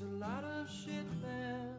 It's a lot of shit, man.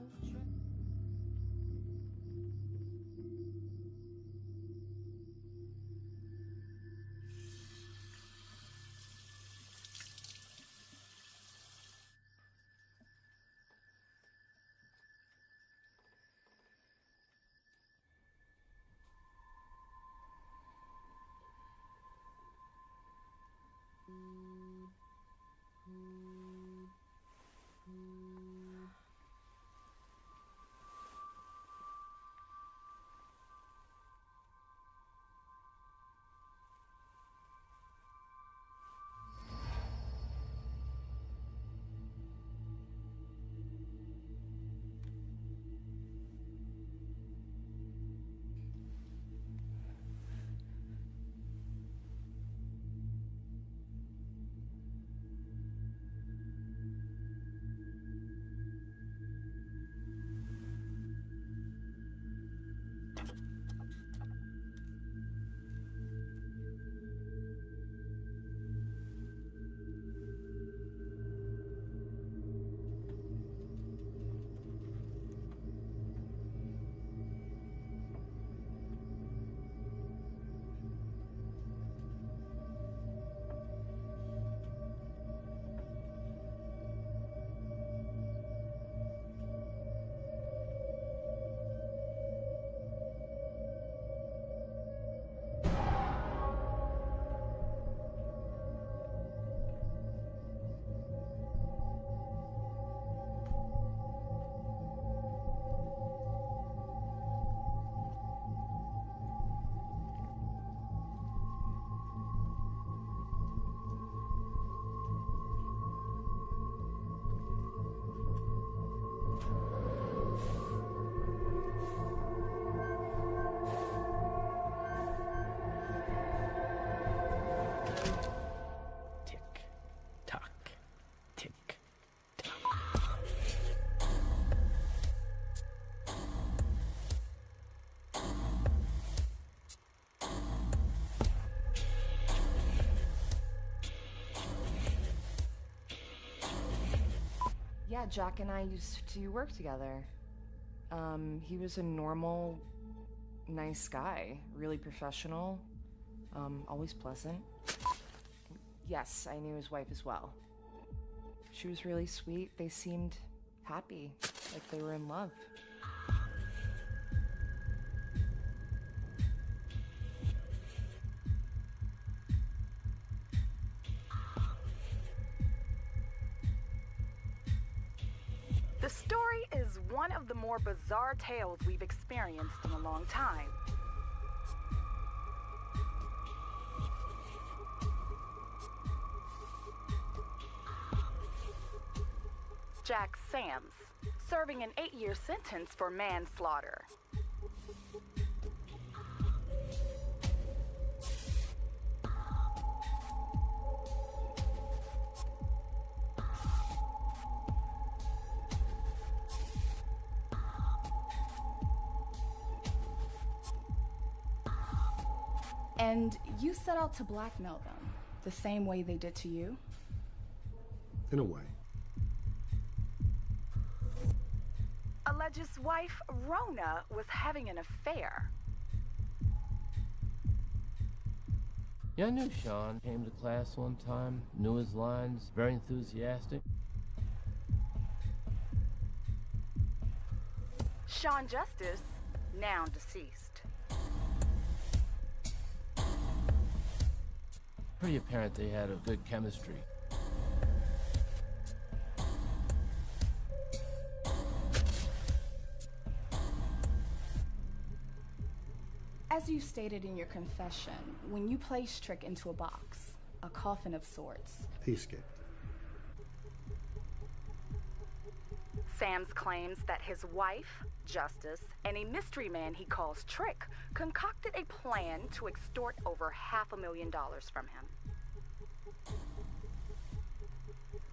Yeah, Jack and I used to work together. He was a normal, nice guy, really professional, always pleasant. Yes, I knew his wife as well. She was really sweet. They seemed happy, like they were in love. The story is one of the more bizarre tales we've experienced in a long time. Jack Sams, serving an 8-year sentence for manslaughter. And you set out to blackmail them, the same way they did to you? In a way. Alleges wife, Rona, was having an affair. Yeah, I knew Sean. Came to class one time, knew his lines, very enthusiastic. Sean Justice, now deceased. Pretty apparent they had a good chemistry. As you stated in your confession, when you placed Trick into a box, a coffin of sorts, He escaped. Sams claims that his wife, Justice, and a mystery man he calls Trick concocted a plan to extort over $500,000 from him.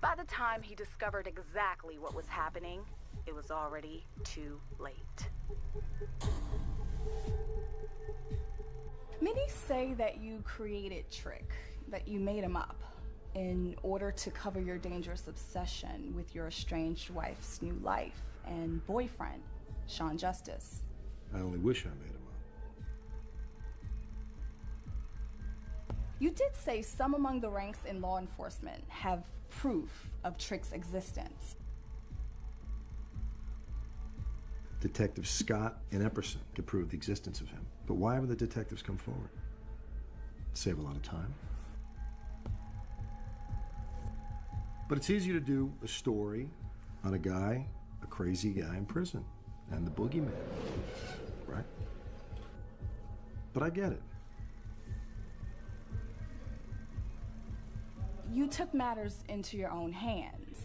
By the time he discovered exactly what was happening, it was already too late. many say that you created Trick, that you made him up. in order to cover your dangerous obsession with your estranged wife's new life and boyfriend, Sean Justice. I only wish I made him up. You did say some among the ranks in law enforcement have proof of Trick's existence. Detective Scott and Epperson could prove the existence of him. But why haven't the detectives come forward? Save a lot of time. But it's easier to do a story on a guy, a crazy guy in prison, and the boogeyman, right? But I get it. You took matters into your own hands.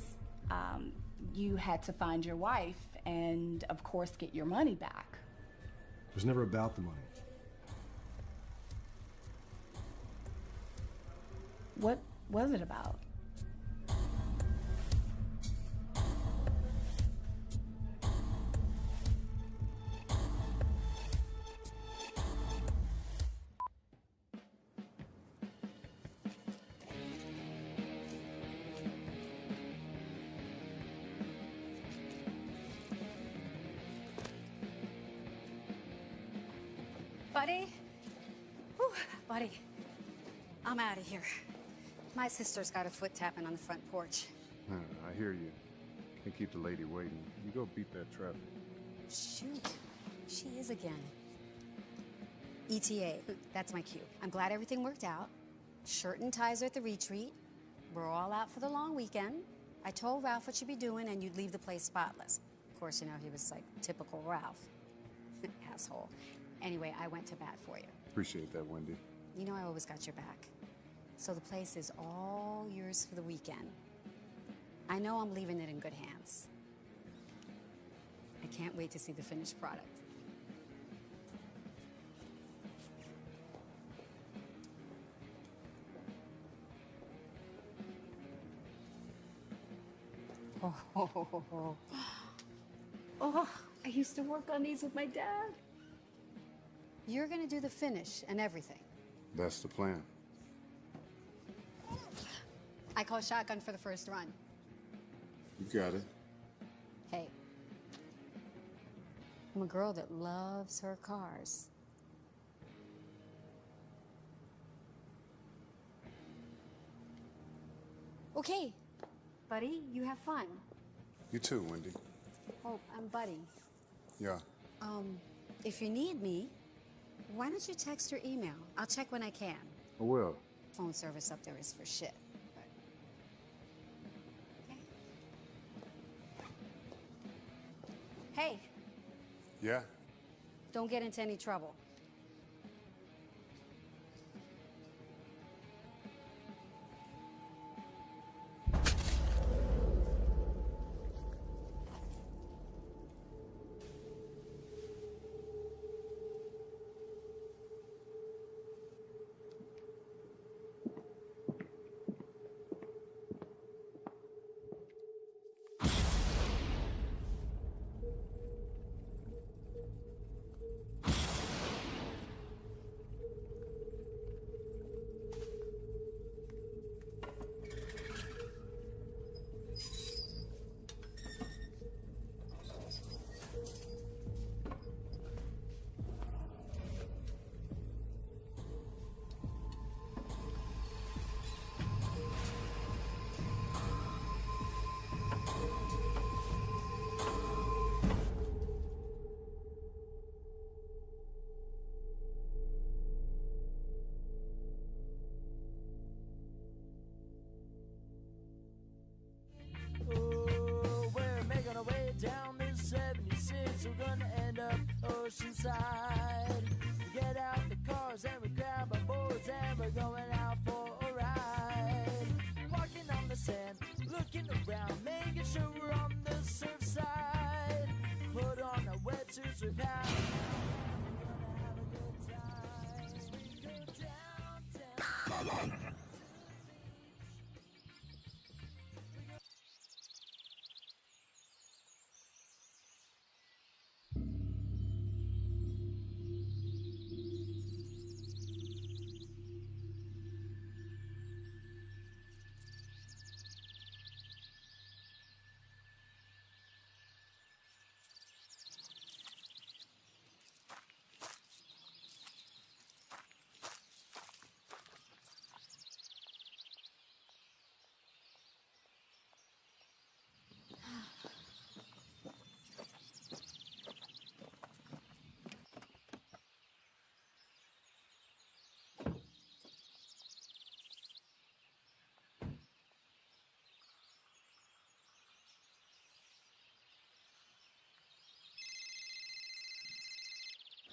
You had to find your wife and, of course, get your money back. It was never about the money. What was it about? Buddy? Whew, buddy. I'm out of here. My sister's got a foot tapping on the front porch. I hear you. Can't keep the lady waiting. You go beat that traffic. Shoot. She is again. ETA. That's my cue. I'm glad everything worked out. Shirt and ties are at the retreat. We're all out for the long weekend. I told Ralph what you'd be doing and you'd leave the place spotless. Of course, you know, he was like typical Ralph. Asshole. Anyway, I went to bat for you. Appreciate that, Wendy. You know I always got your back. So the place is all yours for the weekend. I know I'm leaving it in good hands. I can't wait to see the finished product. Oh, I used to work on these with my dad. You're gonna do the finish and everything. That's the plan. I call shotgun for the first run. You got it. Hey, I'm a girl that loves her cars. Okay, buddy, you have fun. You too, Wendy. Oh, I'm Buddy. Yeah. If you need me, why don't you text or email? I'll check when I can. I will. Phone service up there is for shit. Okay. Hey, Yeah? don't get into any trouble. Oh, we're making our way down this 76. We're gonna end up Oceanside. We get out the cars and we grab our boards and we're going out for a ride. Walking on the sand, looking around, making sure we're on the surf side. Put on our wetsuits, we've had. We're gonna have a good time as we go downtown.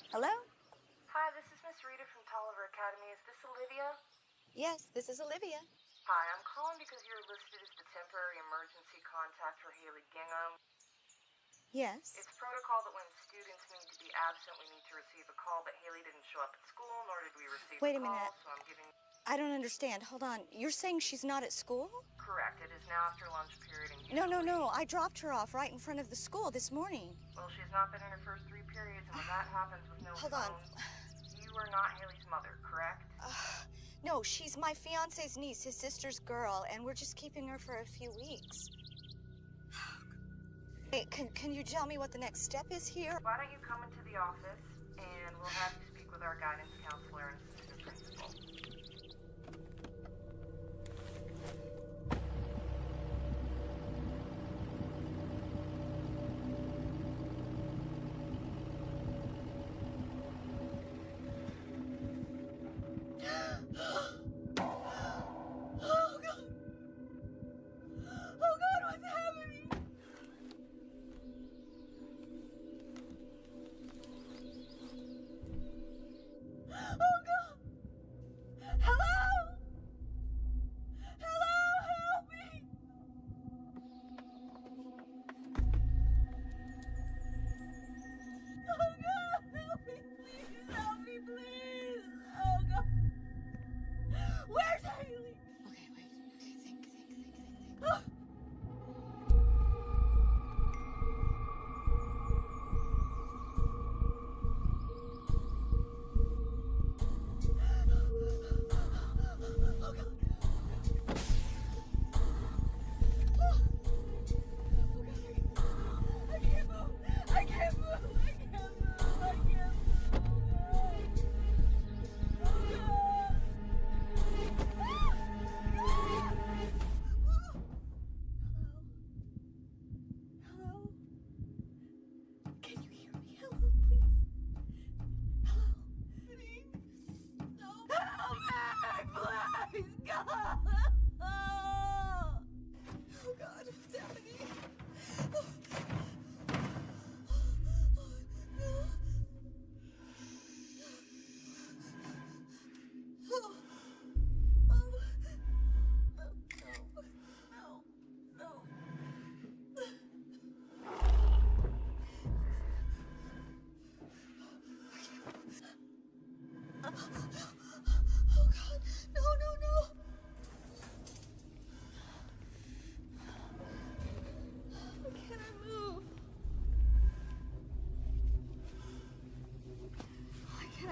Hello? Hi, this is Miss Rita from Tolliver Academy. Is this Olivia? Yes, this is Olivia. Hi, I'm calling because you're listed as the temporary emergency contact for Haley Gingham. Yes. It's protocol that when students need to be absent, we need to receive a call, but Haley didn't show up at school, nor did we receive Wait a call, minute. so I'm giving... I don't understand. Hold on. You're saying she's not at school? Correct. It is now after lunch period and No, no, no. I dropped her off right in front of the school this morning. Well, she's not been in her first 3 periods, and when that happens with no Hold phone... You are not Haley's mother, correct? No, she's my fiance's niece, his sister's girl, and we're just keeping her for a few weeks. Hey, can you tell me what the next step is here? Why don't you come into the office, and we'll have you speak with our guidance counselor and assistant principal.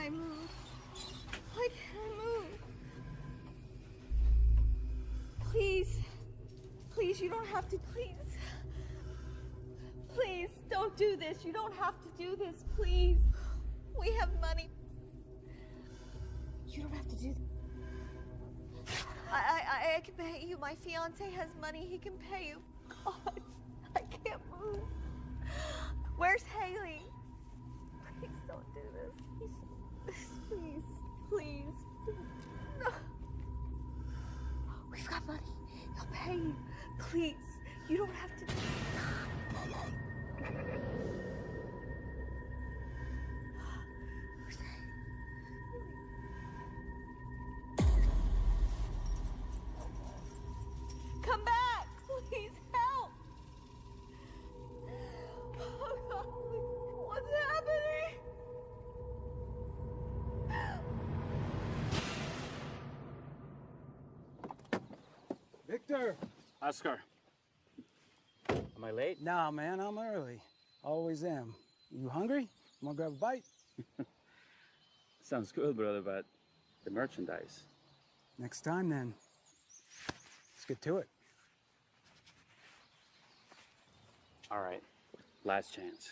I move? Why can't I move? Please. Please, you don't have to. Please. Please, don't do this. You don't have to do this. Please. We have money. You don't have to do this. I can pay you. My fiance has money. He can pay you. God, I can't move. Where's Haley? Please don't do this. Please, please. No. We've got money. He'll pay you. Please, you don't have to. Where's Haley? Come back, please help. Oh God, what's happening? Victor! Oscar. Am I late? Nah, man, I'm early. Always am. You hungry? Wanna grab a bite? Sounds good, brother, but the merchandise. Next time, then. Let's get to it. All right, last chance.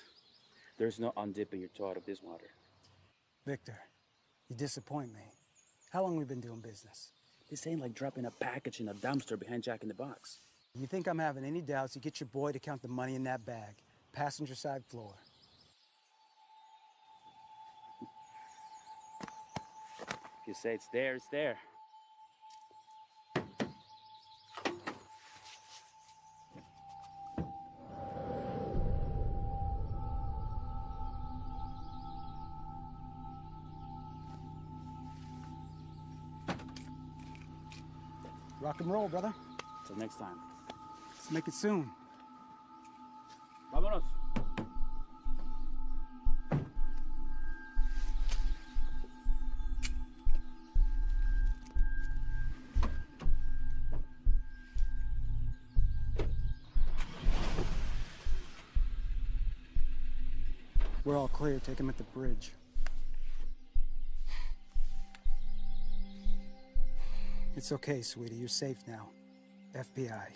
There's no undipping your toe out of this water. Victor, you disappoint me. How long we been doing business? This ain't like dropping a package in a dumpster behind Jack in the Box. You think I'm having any doubts, you get your boy to count the money in that bag. Passenger side floor. If you say it's there, it's there. Rock and roll, brother. Till next time. Let's make it soon. Vámonos. We're all clear. Take him at the bridge. It's okay, sweetie. You're safe now. FBI.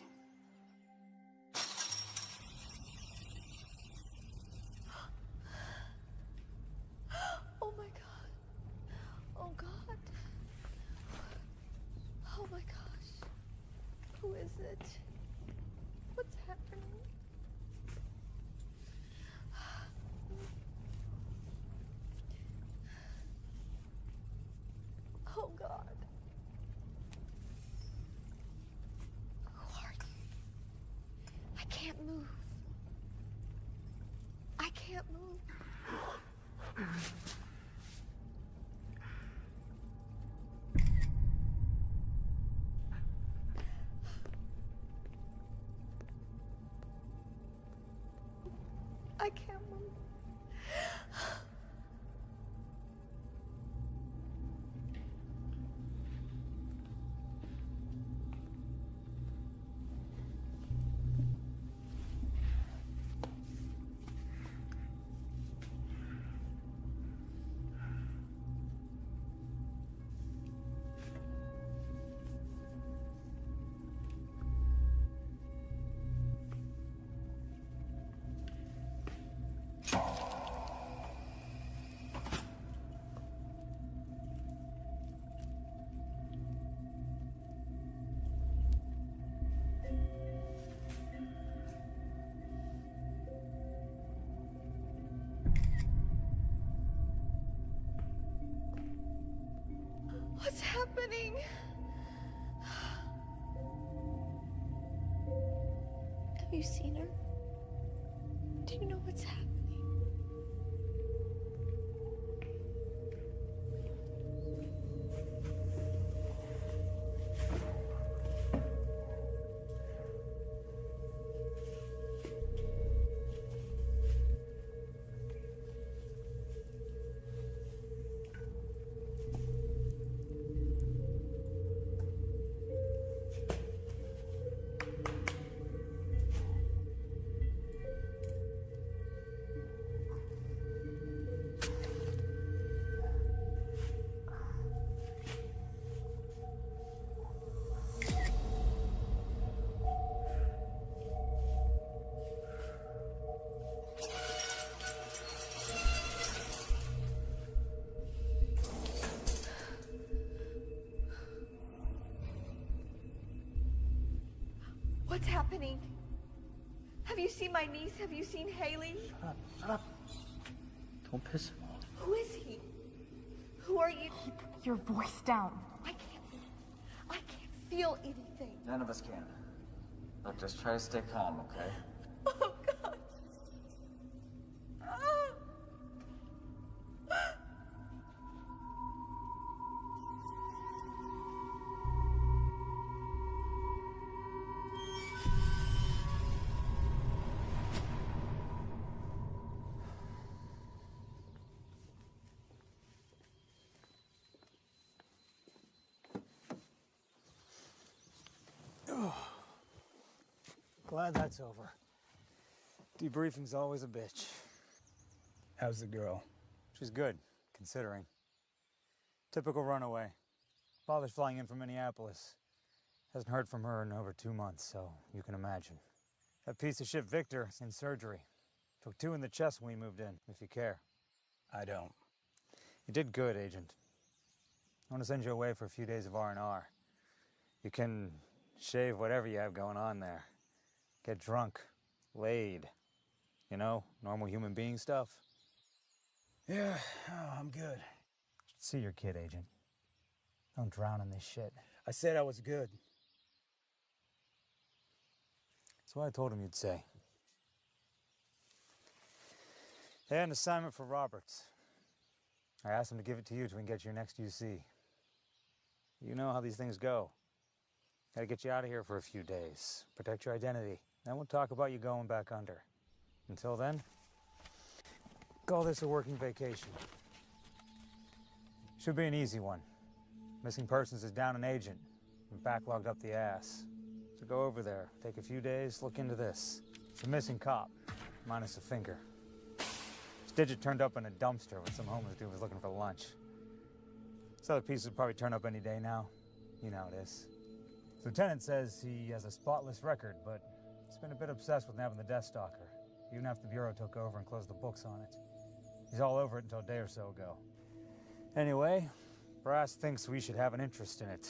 Oh my God. Oh God. Oh my gosh. Who is it? What's happening? Oh God. Who are you? I can't move. I can't move. I can't move. What's happening? Have you seen her? Do you know what's happening? What's happening? Have you seen my niece? Have you seen Haley? Shut up, shut up. Don't piss him off. Who is he? Who are you? Keep your voice down. I can't feel anything. None of us can. Look, just try to stay calm, okay? Oh, God. Glad that's over. Debriefing's always a bitch. How's the girl? She's good, considering. Typical runaway. Father's flying in from Minneapolis. Hasn't heard from her in over 2 months, so you can imagine. That piece of shit Victor is in surgery. Took 2 in the chest when we moved in, if you care. I don't. You did good, Agent. I want to send you away for a few days of R&R. You can shave whatever you have going on there. Get drunk, laid. You know, normal human being stuff. Yeah, oh, I'm good. See your kid, Agent. Don't drown in this shit. I said I was good. That's what I told him you'd say. They had an assignment for Roberts. I asked him to give it to you till we can get your next UC. You know how these things go. Gotta get you out of here for a few days. Protect your identity. Then we'll talk about you going back under. Until then, call this a working vacation. Should be an easy one. Missing persons is down an agent and backlogged up the ass. So go over there, take a few days, look into this. It's a missing cop, minus a finger. His digit turned up in a dumpster when some homeless dude was looking for lunch. This other piece would probably turn up any day now. You know how it is. The lieutenant says he has a spotless record, but he's been a bit obsessed with nabbing the Death Stalker, even after the Bureau took over and closed the books on it. He's all over it until a day or so ago. Anyway, Brass thinks we should have an interest in it.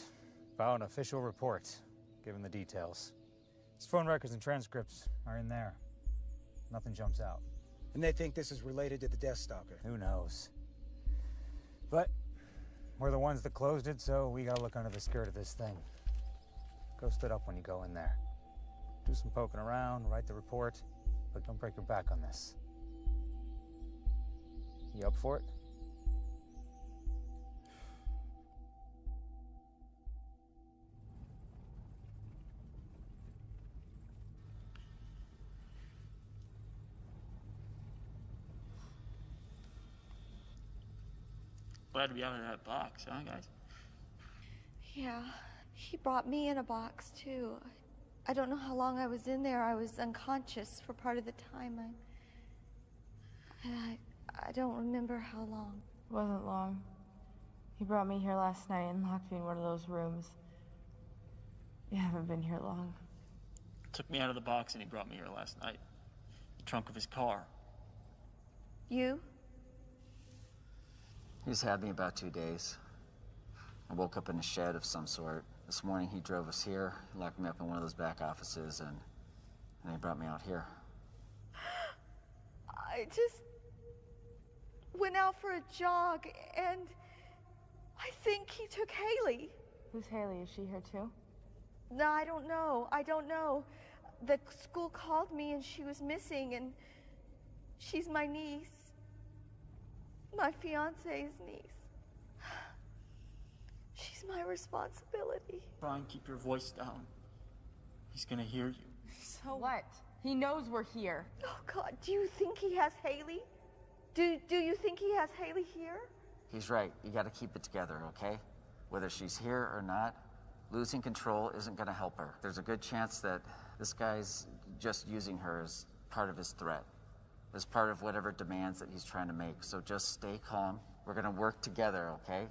File an official report, given the details. His phone records and transcripts are in there. Nothing jumps out. And they think this is related to the Death Stalker. Who knows? But we're the ones that closed it, so we gotta look under the skirt of this thing. Go stood up when you go in there. Do some poking around, write the report, but don't break your back on this. You up for it? Glad to be out of that box, huh, guys? Yeah, he brought me in a box, too. I don't know how long I was in there. I was unconscious for part of the time. I don't remember how long. It wasn't long. He brought me here last night and locked me in one of those rooms. You haven't been here long. Took me out of the box and he brought me here last night. The trunk of his car. You? He's had me about 2 days. I woke up in a shed of some sort. This morning he drove us here, locked me up in one of those back offices, and he brought me out here. I just went out for a jog, and I think he took Haley. Who's Haley? Is she here too? No, I don't know. I don't know. The school called me and she was missing, and she's my niece. My fiance's niece. She's my responsibility. Try and keep your voice down. He's gonna hear you. So what? He knows we're here. Oh, God, do you think he has Haley? Do you think he has Haley here? He's right. You gotta keep it together, okay? Whether she's here or not, losing control isn't gonna help her. There's a good chance that this guy's just using her as part of his threat, as part of whatever demands that he's trying to make. So just stay calm. We're gonna work together, okay?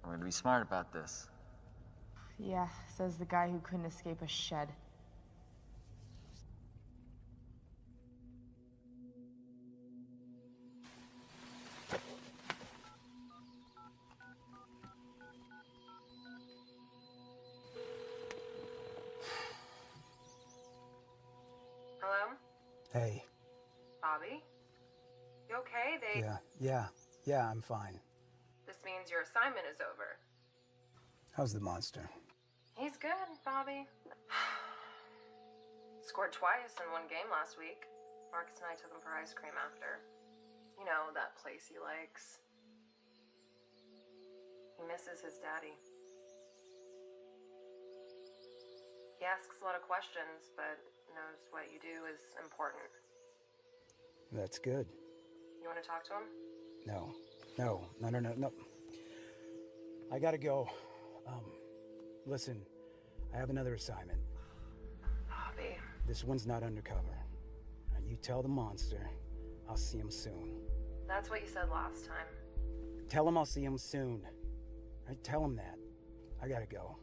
We're gonna be smart about this. Yeah, says the guy who couldn't escape a shed. Hello? Hey. Bobby? You okay? Yeah, I'm fine. This means your assignment is over. How's the monster? He's good, Bobby. Scored twice in one game last week. Marcus and I took him for ice cream after. You know, that place he likes. He misses his daddy. He asks a lot of questions, but knows what you do is important. That's good. You want to talk to him? No. I gotta go. Listen, I have another assignment. Bobby. This one's not undercover. Now you tell the monster I'll see him soon. That's what you said last time. Tell him I'll see him soon. I tell him that. I gotta go.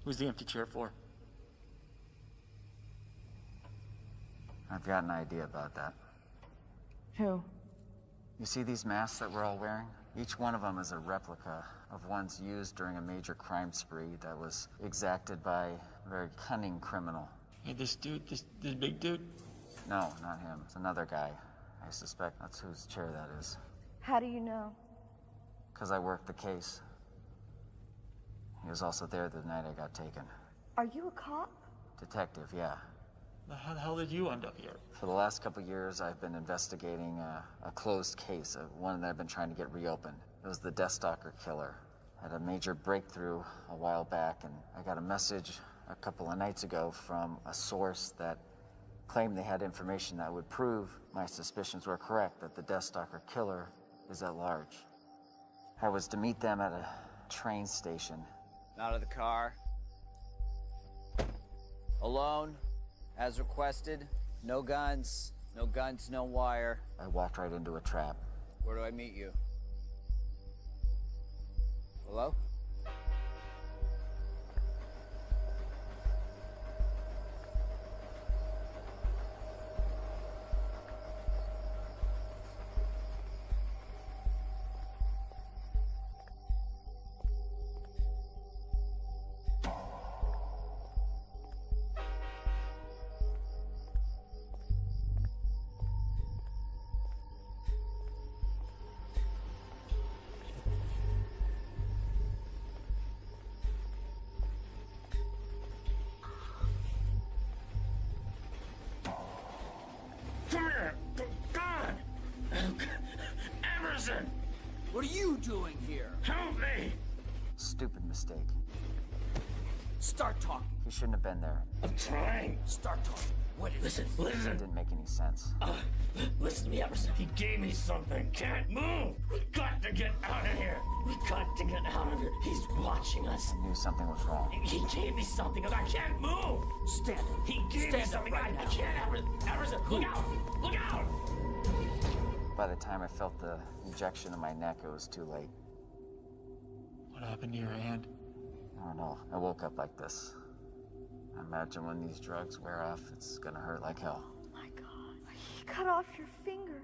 Who's the empty chair for? I've got an idea about that. Who? You see these masks that we're all wearing? Each one of them is a replica of ones used during a major crime spree that was exacted by a very cunning criminal. Hey, this dude, this big dude? No, not him. It's another guy. I suspect that's whose chair that is. How do you know? Because I worked the case. He was also there the night I got taken. Are you a cop? Detective, yeah. How the hell did you end up here? For the last couple years, I've been investigating a closed case, one that I've been trying to get reopened. It was the Deathstalker killer. I had a major breakthrough a while back, and I got a message a couple of nights ago from a source that claimed they had information that would prove my suspicions were correct, that the Deathstalker killer is at large. I was to meet them at a train station. Out of the car. Alone, as requested. No guns, no wire. I walked right into a trap. Where do I meet you? Hello? Come here! God! Emerson! What are you doing here? Help me! Stupid mistake. Start talking. He shouldn't have been there. I'm trying. Start talking. What is Listen, it? listen. It didn't make any sense. Listen to me, Emerson. He gave me something. Can't move. We got to get out of here. We got to get out of here. He's watching us. I knew something was wrong. He gave me something. I can't move. Stand. He gave me something. Right I can't. Emerson, look out! Look out! By the time I felt the injection in my neck, it was too late. What happened to your hand? I don't know. I woke up like this. I imagine when these drugs wear off, it's gonna hurt like hell. My God. He cut off your finger.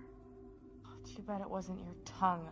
Too bad it wasn't your tongue.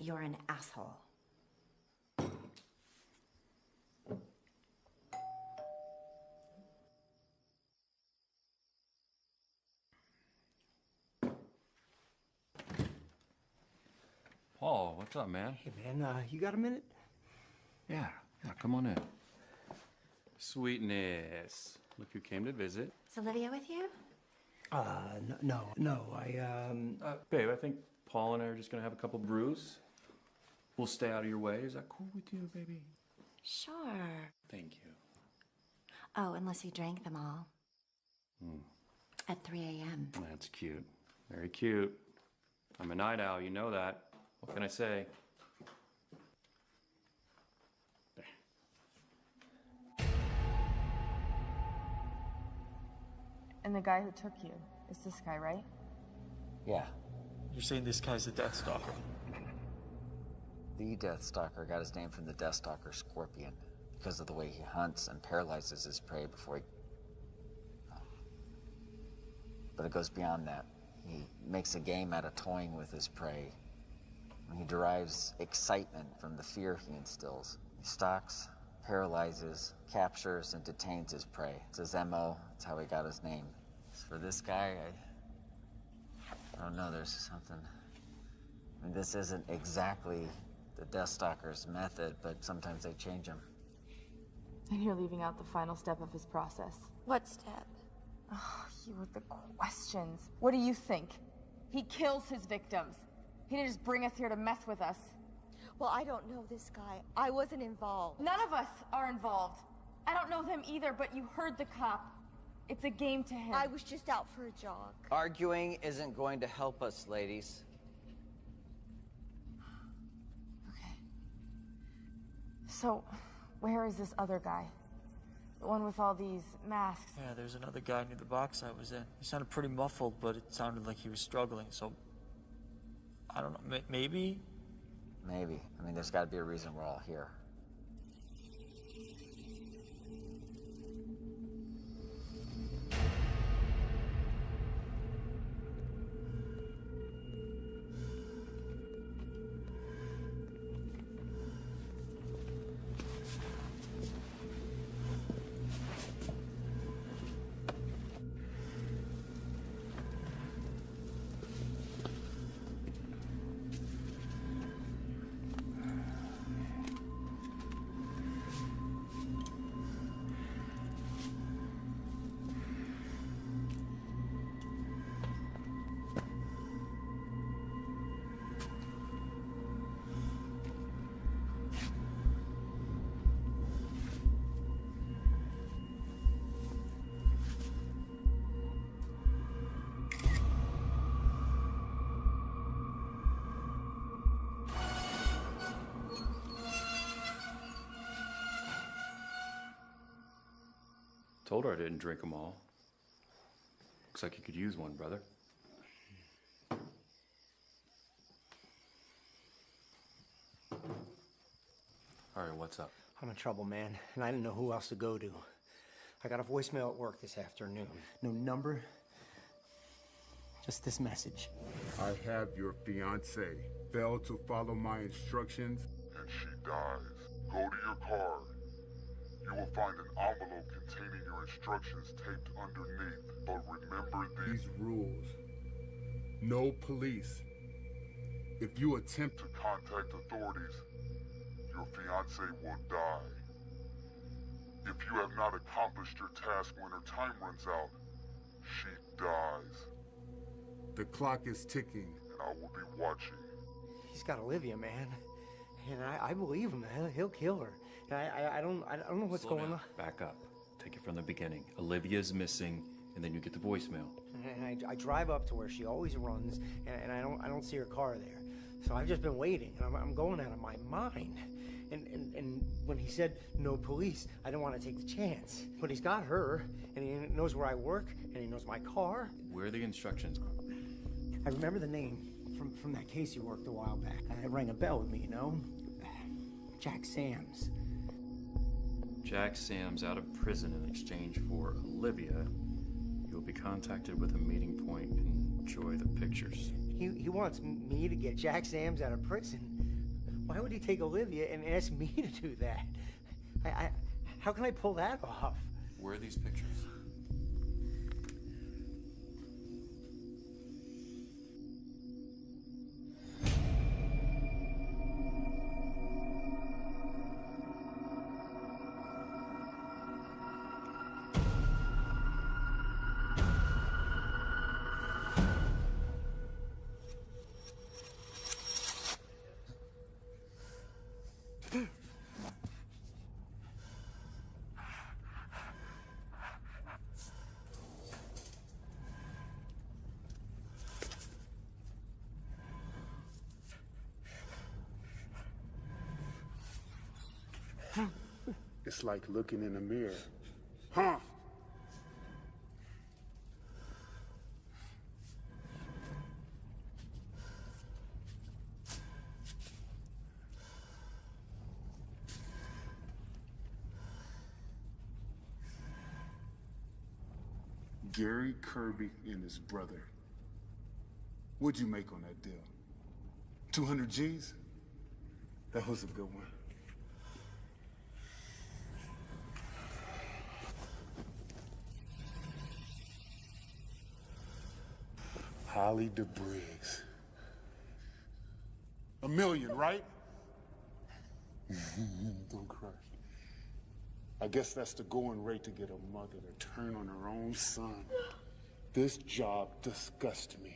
You're an asshole. Paul, what's up, man? Hey, man, you got a minute? Yeah, come on in. Sweetness. Look who came to visit. Is Olivia with you? No, Babe, I think Paul and I are just gonna have a couple brews. We'll stay out of your way. Is that cool with you, baby? Sure. Thank you. Oh, unless you drank them all. Hmm. At 3 a.m. That's cute. Very cute. I'm a night owl, you know that. What can I say? And the guy who took you is this guy, right? Yeah. You're saying this guy's the Deathstalker? The Deathstalker got his name from the Deathstalker scorpion because of the way he hunts and paralyzes his prey before he... But it goes beyond that. He makes a game out of toying with his prey. He derives excitement from the fear he instills. He stalks, paralyzes, captures, and detains his prey. It's his MO. It's how he got his name. As for this guy, I don't know, there's something... I mean, this isn't exactly the Deathstalker's method, but sometimes they change him. And you're leaving out the final step of his process. What step? Oh, you with the questions. What do you think? He kills his victims. He didn't just bring us here to mess with us. Well, I don't know this guy. I wasn't involved. None of us are involved. I don't know them either, but you heard the cop. It's a game to him. I was just out for a jog. Arguing isn't going to help us, ladies. So, where is this other guy? The one with all these masks? Yeah, there's another guy near the box I was in. He sounded pretty muffled, but it sounded like he was struggling, so... I don't know, maybe Maybe. I mean, there's got to be a reason we're all here. Told her I didn't drink them all. Looks like you could use one, brother. All right, what's up? I'm in trouble, man, and I didn't know who else to go to. I got a voicemail at work this afternoon. No number, just this message. I have your fiance. Failed to follow my instructions, and she dies. Go to your car. You will find an envelope containing your instructions taped underneath. But remember these rules. No police. If you attempt to contact authorities, your fiancé will die. If you have not accomplished your task when her time runs out, she dies. The clock is ticking, and I will be watching. He's got Olivia, man, and I believe him. He'll kill her. And I don't know what's Slow going down. on. Back up. Take it from the beginning. Olivia's missing, and then you get the voicemail. And I drive up to where she always runs, and I don't see her car there. So I've just been waiting, and I'm going out of my mind. And when he said no police, I didn't want to take the chance. But he's got her, and he knows where I work, and he knows my car. Where are the instructions? I remember the name from that case you worked a while back. It rang a bell with me, you know? Jack Sams. Jack Sam's out of prison in exchange for Olivia. You'll be contacted with a meeting point. Enjoy the pictures. He wants me to get Jack Sams out of prison. Why would he take Olivia and ask me to do that? How can I pull that off? Where are these pictures? It's like looking in a mirror. Huh? Gary Kirby and his brother. What'd you make on that deal? 200 G's? That was a good one. Holly DeBriggs. $1 million, right? Don't cry. I guess that's the going rate to get a mother to turn on her own son. This job disgusts me.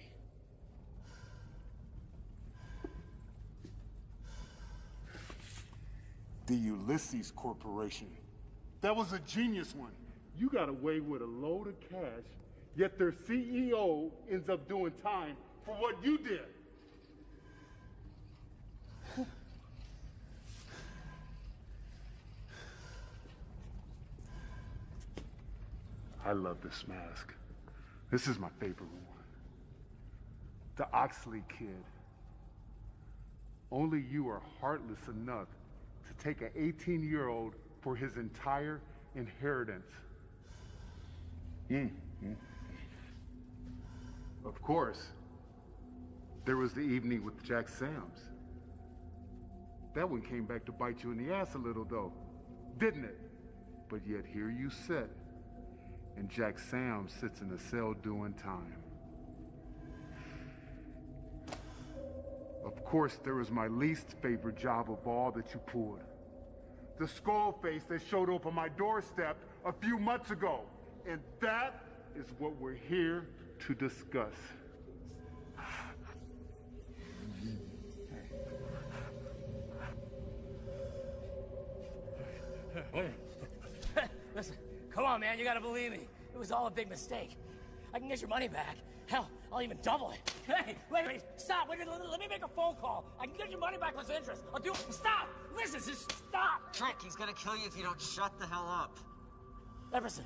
The Ulysses Corporation. That was a genius one. You got away with a load of cash, yet their CEO ends up doing time for what you did. I love this mask. This is my favorite one. The Oxley kid. Only you are heartless enough to take an 18-year-old for his entire inheritance. Of course, there was the evening with Jack Sams. That one came back to bite you in the ass a little though, didn't it? But yet here you sit, and Jack Sams sits in a cell doing time. Of course, there was my least favorite job of all that you pulled. The skull face that showed up on my doorstep a few months ago. And that is what we're here to discuss. Listen, come on, man, you gotta believe me. It was all a big mistake. I can get your money back. Hell, I'll even double it. Hey, wait, stop. Wait, let me make a phone call. I can get your money back plus interest. I'll do it. Stop! Listen, just stop! Trick, he's gonna kill you if you don't shut the hell up. Everson,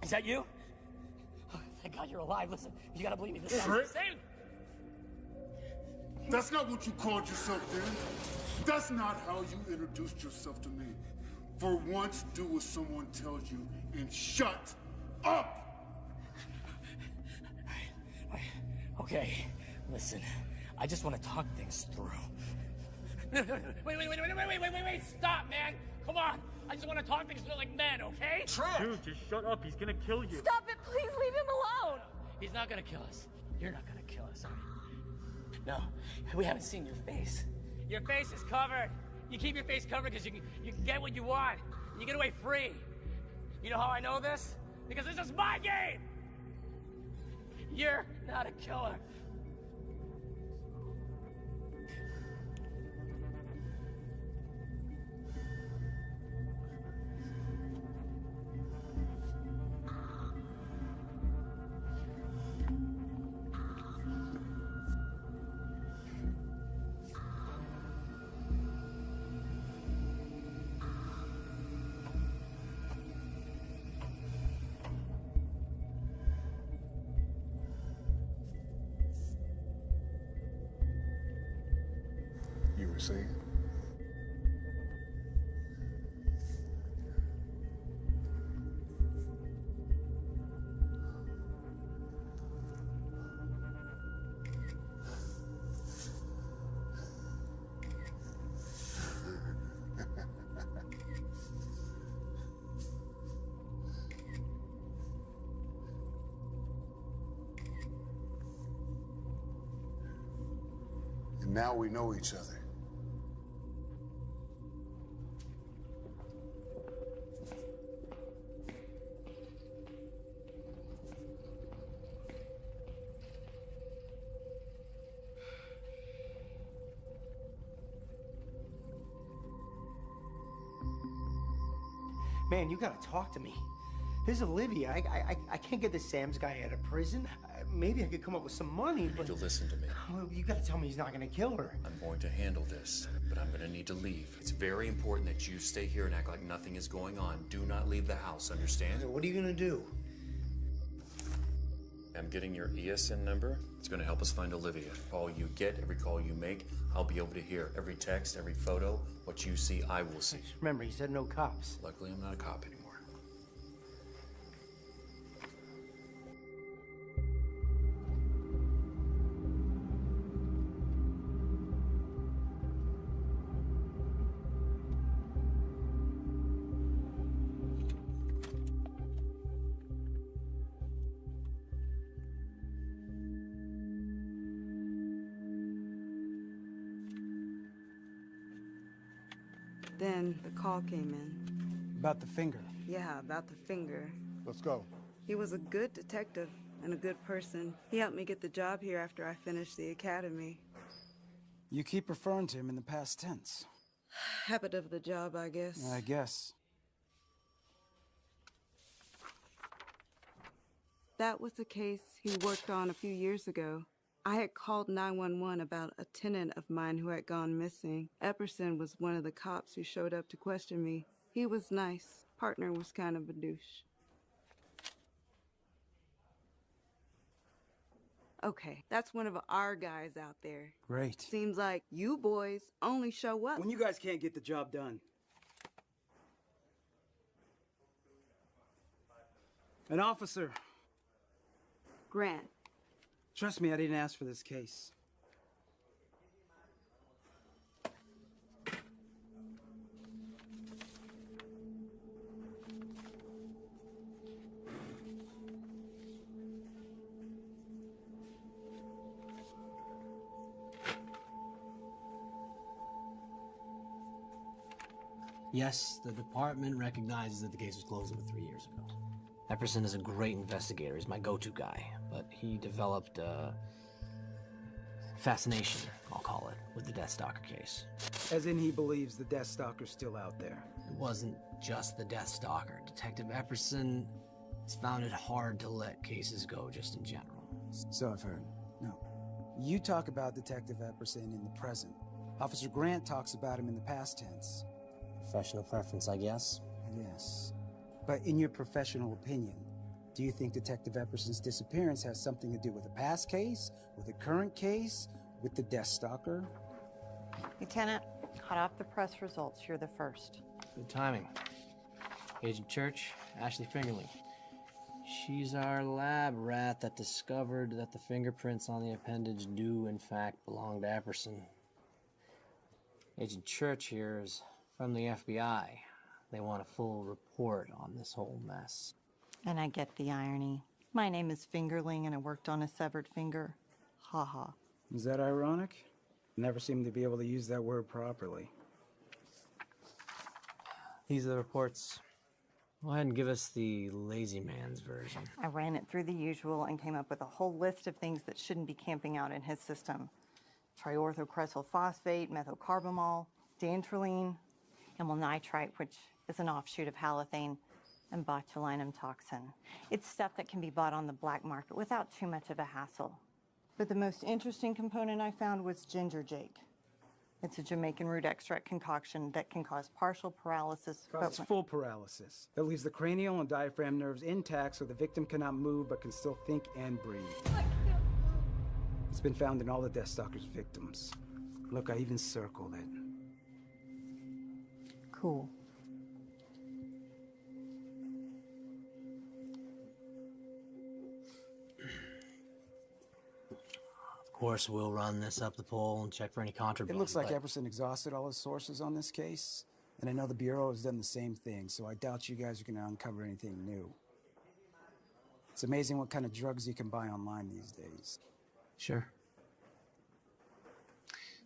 is that you? Oh, thank God you're alive. Listen, you gotta believe me. This is Trick? insane. That's not what you called yourself then. That's not how you introduced yourself to me. For once, do what someone tells you and shut up! Okay, listen, I just want to talk things through. Wait, stop, man! Come on! I just want to talk things through like men, okay? Dude, just shut up, he's gonna kill you. Stop it, please leave him alone! He's not gonna kill us. You're not gonna kill us, are you? No, we haven't seen your face. Your face is covered. You keep your face covered because you can get what you want. You get away free. You know how I know this? Because this is my game! You're not a killer. You were saying? And now we know each other. Man, you gotta talk to me. Here's Olivia. I can't get this Sam's guy out of prison. Maybe I could come up with some money, but... You need to listen to me. Well, you gotta tell me he's not gonna kill her. I'm going to handle this, but I'm gonna need to leave. It's very important that you stay here and act like nothing is going on. Do not leave the house, understand? What are you gonna do? I'm getting your ESN number. It's gonna help us find Olivia. Call you get, every call you make, I'll be able to hear. Every text, every photo, what you see, I will see. Remember, he said no cops. Luckily, I'm not a cop anymore. Then the call came in. About the finger. Yeah, about the finger. Let's go. He was a good detective and a good person. He helped me get the job here after I finished the academy. You keep referring to him in the past tense. Habit of the job, I guess. I guess. That was the case he worked on a few years ago. I had called 911 about a tenant of mine who had gone missing. Epperson was one of the cops who showed up to question me. He was nice. Partner was kind of a douche. Okay, that's one of our guys out there. Great. Seems like you boys only show up When you guys can't get the job done. An officer. Grant. Trust me, I didn't ask for this case. Yes, the department recognizes that the case was closed over 3 years ago. Epperson is a great investigator. He's my go-to guy. But he developed a fascination, I'll call it, with the Death Stalker case. As in he believes the Death Stalker's still out there. It wasn't just the Death Stalker. Detective Epperson has found it hard to let cases go just in general. So I've heard. No. You talk about Detective Epperson in the present. Officer Grant talks about him in the past tense. Professional preference, I guess. Yes. But in your professional opinion, do you think Detective Epperson's disappearance has something to do with a past case, with a current case, with the Death Stalker? Lieutenant, hot off the press results, you're the first. Good timing. Agent Church, Ashley Fingerling. She's our lab rat that discovered that the fingerprints on the appendage do, in fact, belong to Epperson. Agent Church here is from the FBI. They want a full report on this whole mess. And I get the irony. My name is Fingerling and I worked on a severed finger. Ha ha. Is that ironic? Never seem to be able to use that word properly. These are the reports. Go ahead and give us the lazy man's version. I ran it through the usual and came up with a whole list of things that shouldn't be camping out in his system. Triorthocresyl phosphate, methocarbamol, dantrolene, amyl nitrite, which is an offshoot of halothane, and botulinum toxin. It's stuff that can be bought on the black market without too much of a hassle. But the most interesting component I found was ginger jake. It's a Jamaican root extract concoction that can cause partial paralysis. Causes full paralysis. That leaves the cranial and diaphragm nerves intact so the victim cannot move but can still think and breathe. It's been found in all the Death Stalker's victims. Look, I even circled it. Cool. Of course, we'll run this up the pole and check for any contraband. It looks like but Epperson exhausted all his sources on this case, and I know the Bureau has done the same thing, so I doubt you guys are going to uncover anything new. It's amazing what kind of drugs you can buy online these days. Sure.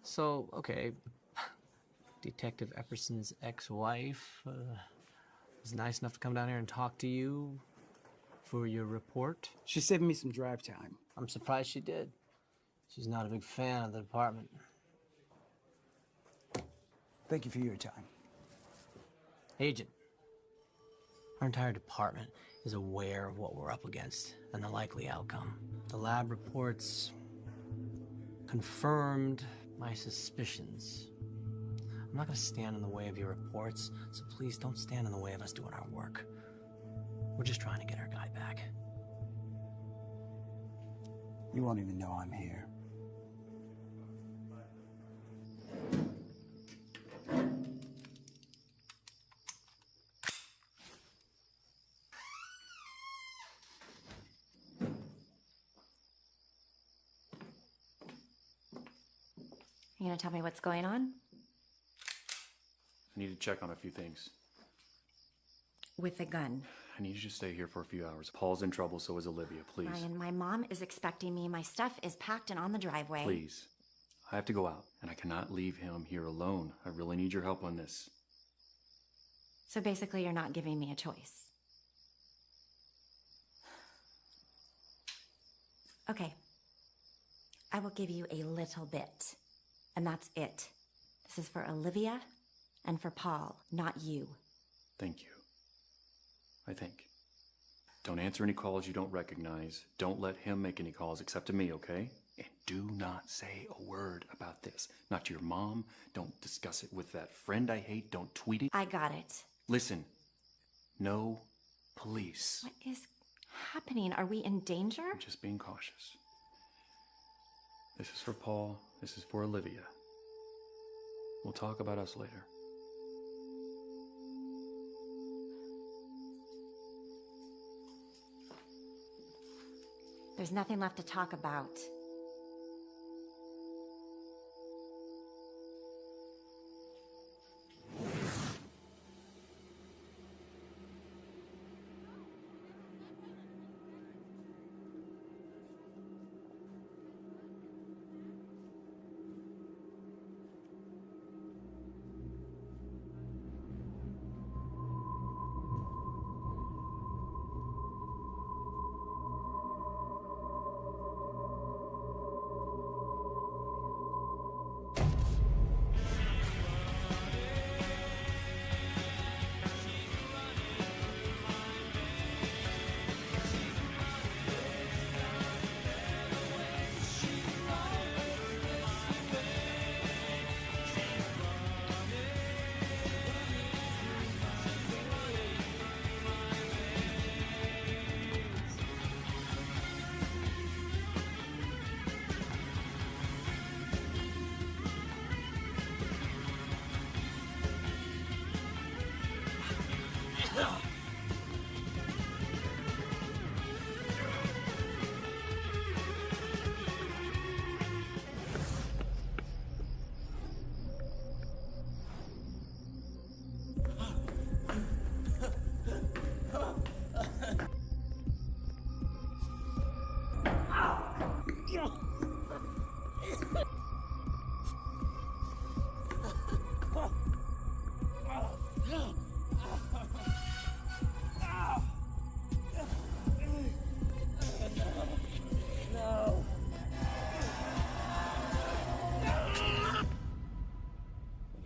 So, okay, Detective Epperson's ex-wife was nice enough to come down here and talk to you for your report? She's saving me some drive time. I'm surprised she did. She's not a big fan of the department. Thank you for your time. Agent, our entire department is aware of what we're up against and the likely outcome. The lab reports confirmed my suspicions. I'm not going to stand in the way of your reports, so please don't stand in the way of us doing our work. We're just trying to get our guy back. You won't even know I'm here. You gonna tell me what's going on? I need to check on a few things. With a gun. I need you to stay here for a few hours. Paul's in trouble, so is Olivia, please. Ryan, my mom is expecting me. My stuff is packed and on the driveway. Please. I have to go out, and I cannot leave him here alone. I really need your help on this. So basically, you're not giving me a choice. Okay. I will give you a little bit. And that's it. This is for Olivia and for Paul, not you. Thank you. I think. Don't answer any calls you don't recognize. Don't let him make any calls except to me, okay? And do not say a word about this. Not to your mom. Don't discuss it with that friend I hate. Don't tweet it. I got it. Listen. No police. What is happening? Are we in danger? I'm just being cautious. This is for Paul. This is for Olivia. We'll talk about us later. There's nothing left to talk about.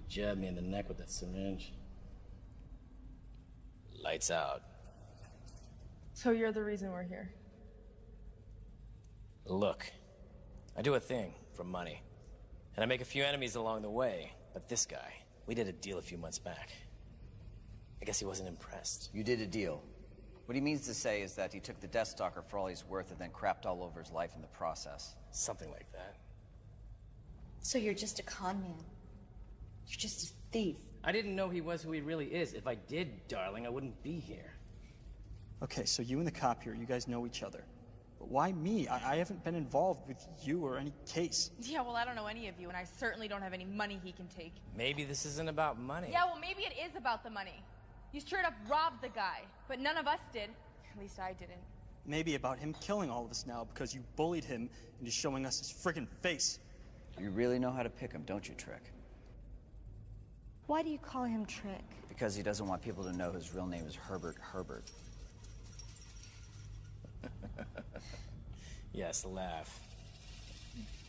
Jabbed me in the neck with that syringe. Lights out. So you're the reason we're here? Look, I do a thing for money. And I make a few enemies along the way. But this guy, we did a deal a few months back. I guess he wasn't impressed. You did a deal. What he means to say is that he took the Deathstalker for all he's worth and then crapped all over his life in the process. Something like that. So you're just a con man. You're just a thief. I didn't know he was who he really is. If I did, darling, I wouldn't be here. Okay, so you and the cop here, you guys know each other. But why me? I haven't been involved with you or any case. Yeah, well, I don't know any of you, and I certainly don't have any money he can take. Maybe this isn't about money. Yeah, well, maybe it is about the money. You straight up robbed the guy, but none of us did. At least I didn't. Maybe about him killing all of us now because you bullied him into showing us his friggin' face. You really know how to pick him, don't you, Trick? Why do you call him Trick? Because he doesn't want people to know his real name is Herbert. Yes, laugh.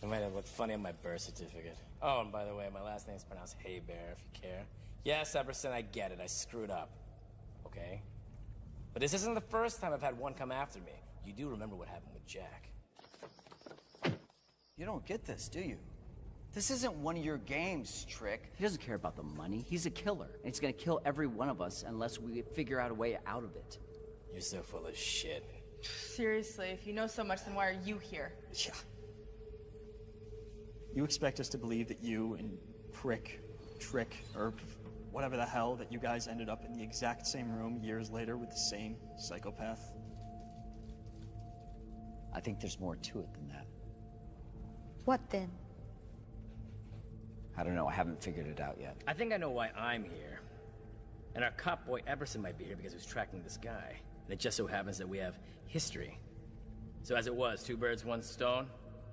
It might have looked funny on my birth certificate. Oh, and by the way, my last name's pronounced Hey Bear, if you care. Yes, Epperson, I get it. I screwed up. Okay? But this isn't the first time I've had one come after me. You do remember what happened with Jack. You don't get this, do you? This isn't one of your games, Trick. He doesn't care about the money. He's a killer, and he's gonna kill every one of us unless we figure out a way out of it. You're so full of shit. Seriously, if you know so much, then why are you here? Yeah. You expect us to believe that you and Trick, or whatever the hell, that you guys ended up in the exact same room years later with the same psychopath? I think there's more to it than that. What then? I don't know, I haven't figured it out yet. I think I know why I'm here. And our cop boy Epperson might be here because he was tracking this guy. And it just so happens that we have history. So as it was, two birds, one stone.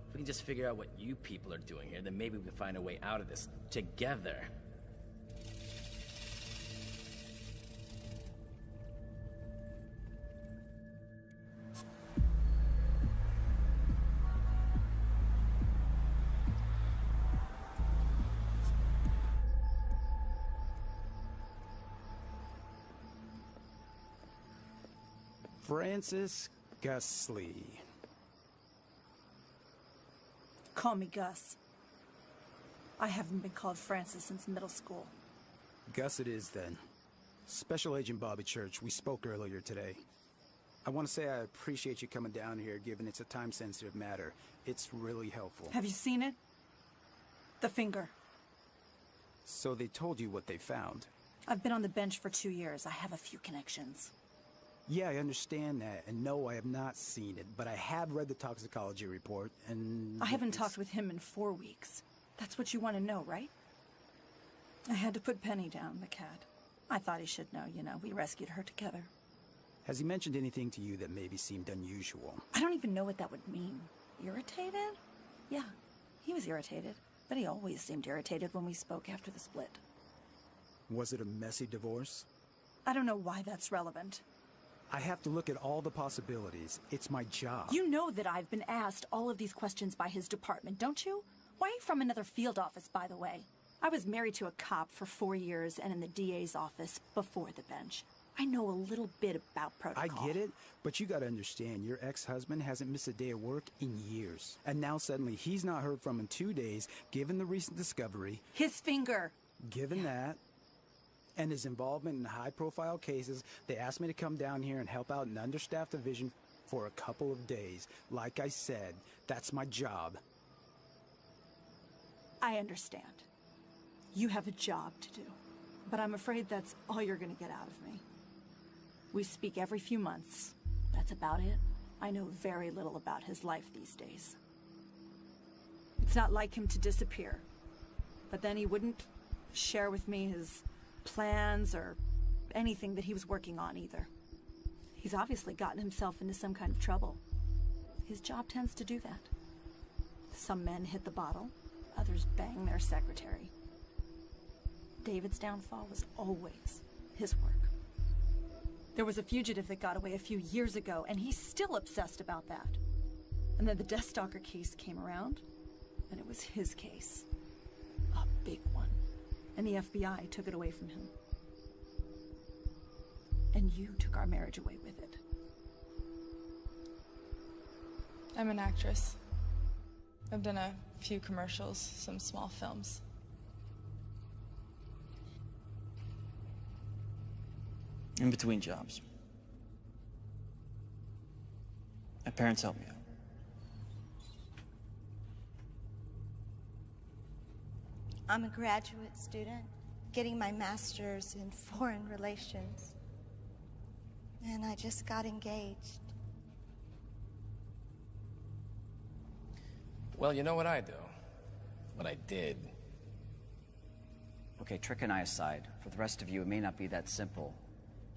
If we can just figure out what you people are doing here, then maybe we can find a way out of this together. Francis Gusley. Call me Gus. I haven't been called Francis since middle school. Gus it is then. Special Agent Bobby Church, we spoke earlier today. I want to say I appreciate you coming down here, given it's a time-sensitive matter. It's really helpful. Have you seen it? The finger. So they told you what they found? I've been on the bench for 2 years. I have a few connections. Yeah, I understand that, and no, I have not seen it, but I have read the toxicology report, and... I haven't talked with him in 4 weeks. That's what you want to know, right? I had to put Penny down, the cat. I thought he should know, you know, we rescued her together. Has he mentioned anything to you that maybe seemed unusual? I don't even know what that would mean. Irritated? Yeah, he was irritated, but he always seemed irritated when we spoke after the split. Was it a messy divorce? I don't know why that's relevant. I have to look at all the possibilities. It's my job. You know that I've been asked all of these questions by his department, don't you? Why are you from another field office, by the way? I was married to a cop for 4 years and in the DA's office before the bench. I know a little bit about protocol. I get it, but you gotta understand, your ex-husband hasn't missed a day of work in years. And now suddenly he's not heard from in 2 days, given the recent discovery. His finger. Given that, and his involvement in high-profile cases, they asked me to come down here and help out an understaffed division for a couple of days. Like I said, that's my job. I understand. You have a job to do. But I'm afraid that's all you're gonna get out of me. We speak every few months. That's about it. I know very little about his life these days. It's not like him to disappear. But then he wouldn't share with me his plans or anything that he was working on either. He's obviously gotten himself into some kind of trouble. His job tends to do that. Some men hit the bottle, others bang their secretary. David's downfall was always his work. There was a fugitive that got away a few years ago, and he's still obsessed about that. And then the Death Stalker case came around, and it was his case. A big one. And the FBI took it away from him. And you took our marriage away with it. I'm an actress. I've done a few commercials, some small films. In between jobs. My parents helped me out. I'm a graduate student, getting my master's in foreign relations. And I just got engaged. Well, you know what I do? What I did. Okay, Trick and I aside, for the rest of you, it may not be that simple.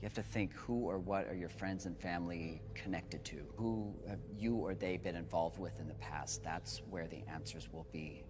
You have to think, who or what are your friends and family connected to? Who have you or they been involved with in the past? That's where the answers will be.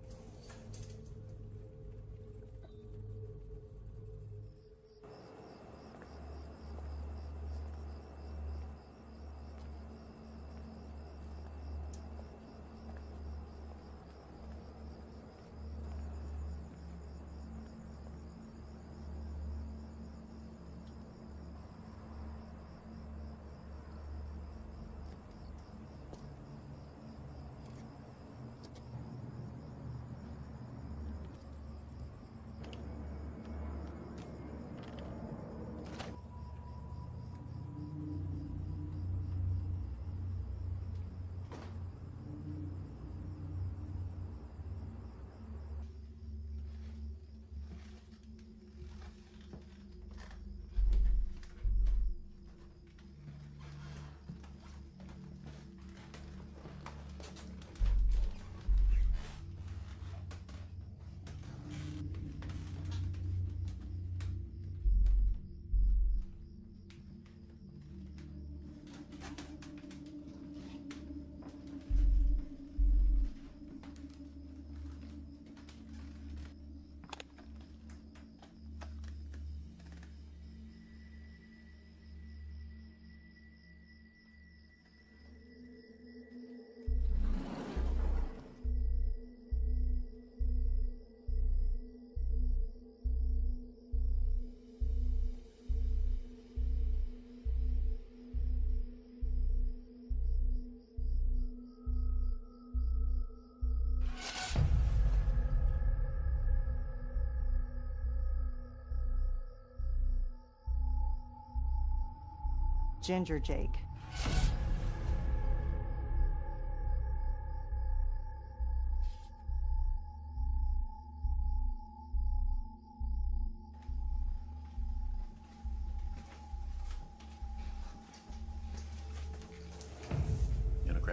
Ginger Jake.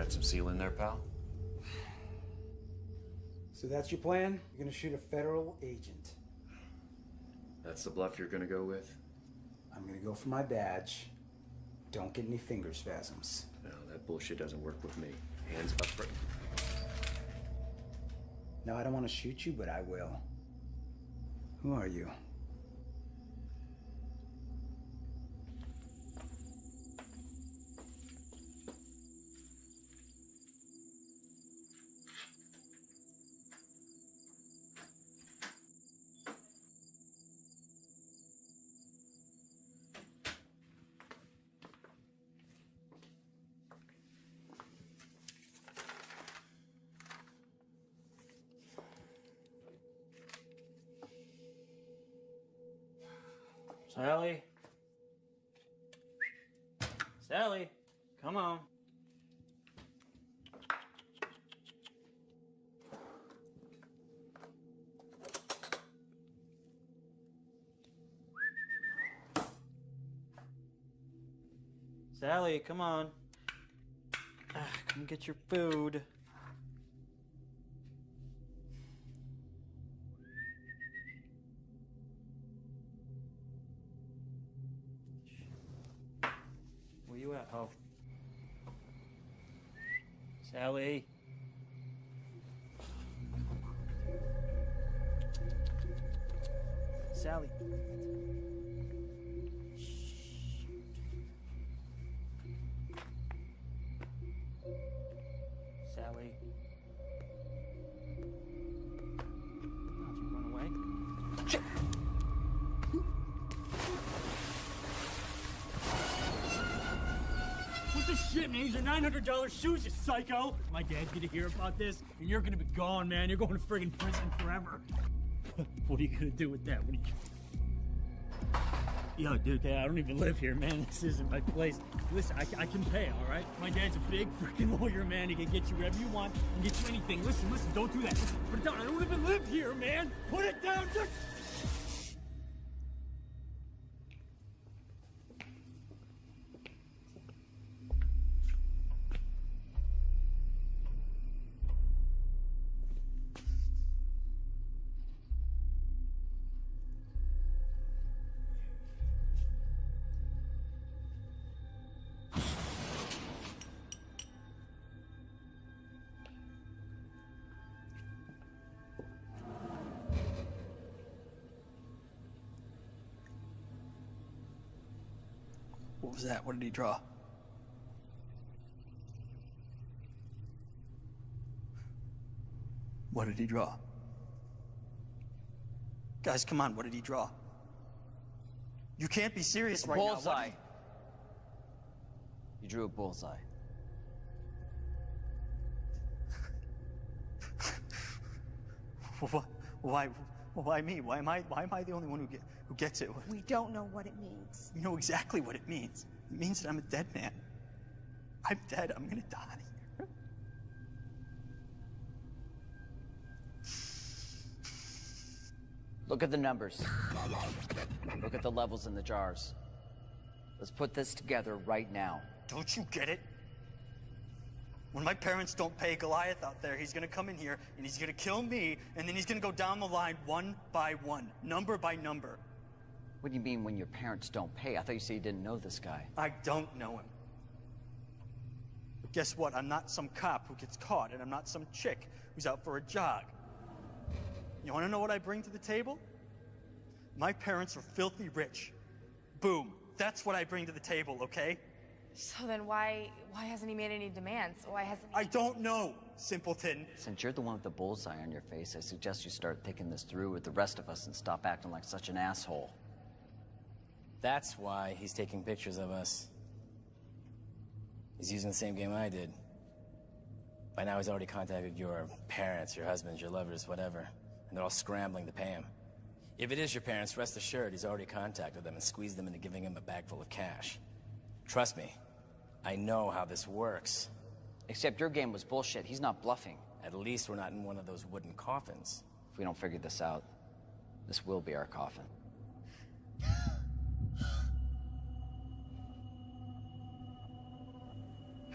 Add some seal in there, pal? So that's your plan? You're gonna shoot a federal agent. That's the bluff you're gonna go with? I'm gonna go for my badge. Don't get any finger spasms. No, that bullshit doesn't work with me. Hands up right. No, I don't want to shoot you, but I will. Who are you? Sally? Sally, come on. Sally, come on. Come get your food. Where you at, ho? Sally? Sally? Sally? Don't you run away? What the shit, man? These are $900 shoes, you psycho! My dad's gonna hear about this, and you're gonna be gone, man. You're going to friggin' prison forever. What are you gonna do with that? What are you... Yo, dude, I don't even live here, man. This isn't my place. Listen, I can pay, all right? My dad's a big freaking lawyer, man. He can get you whatever you want and get you anything. Listen, don't do that. Listen, put it down. I don't even live here, man. Put it down. Just... What was that? What did he draw? What did he draw? Guys, come on, what did he draw? You can't be serious right now. Bullseye. You drew a bullseye. Why me? Why am I the only one who gets it? We don't know what it means. You know exactly what it means. It means that I'm a dead man. I'm dead. I'm gonna die here. Look at the numbers. Look at the levels in the jars. Let's put this together right now. Don't you get it? When my parents don't pay Goliath out there, he's gonna come in here and he's gonna kill me, and then he's gonna go down the line one by one, number by number. What do you mean when your parents don't pay? I thought you said you didn't know this guy. I don't know him. But guess what? I'm not some cop who gets caught, and I'm not some chick who's out for a jog. You wanna know what I bring to the table? My parents are filthy rich. Boom. That's what I bring to the table, okay? So then why hasn't he made any demands? Why hasn't he... I don't know, simpleton. Since you're the one with the bullseye on your face, I suggest you start thinking this through with the rest of us and stop acting like such an asshole. That's why he's taking pictures of us. He's using the same game I did. By now he's already contacted your parents, your husbands, your lovers, whatever. And they're all scrambling to pay him. If it is your parents, rest assured he's already contacted them and squeezed them into giving him a bag full of cash. Trust me, I know how this works. Except your game was bullshit. He's not bluffing. At least we're not in one of those wooden coffins. If we don't figure this out, this will be our coffin.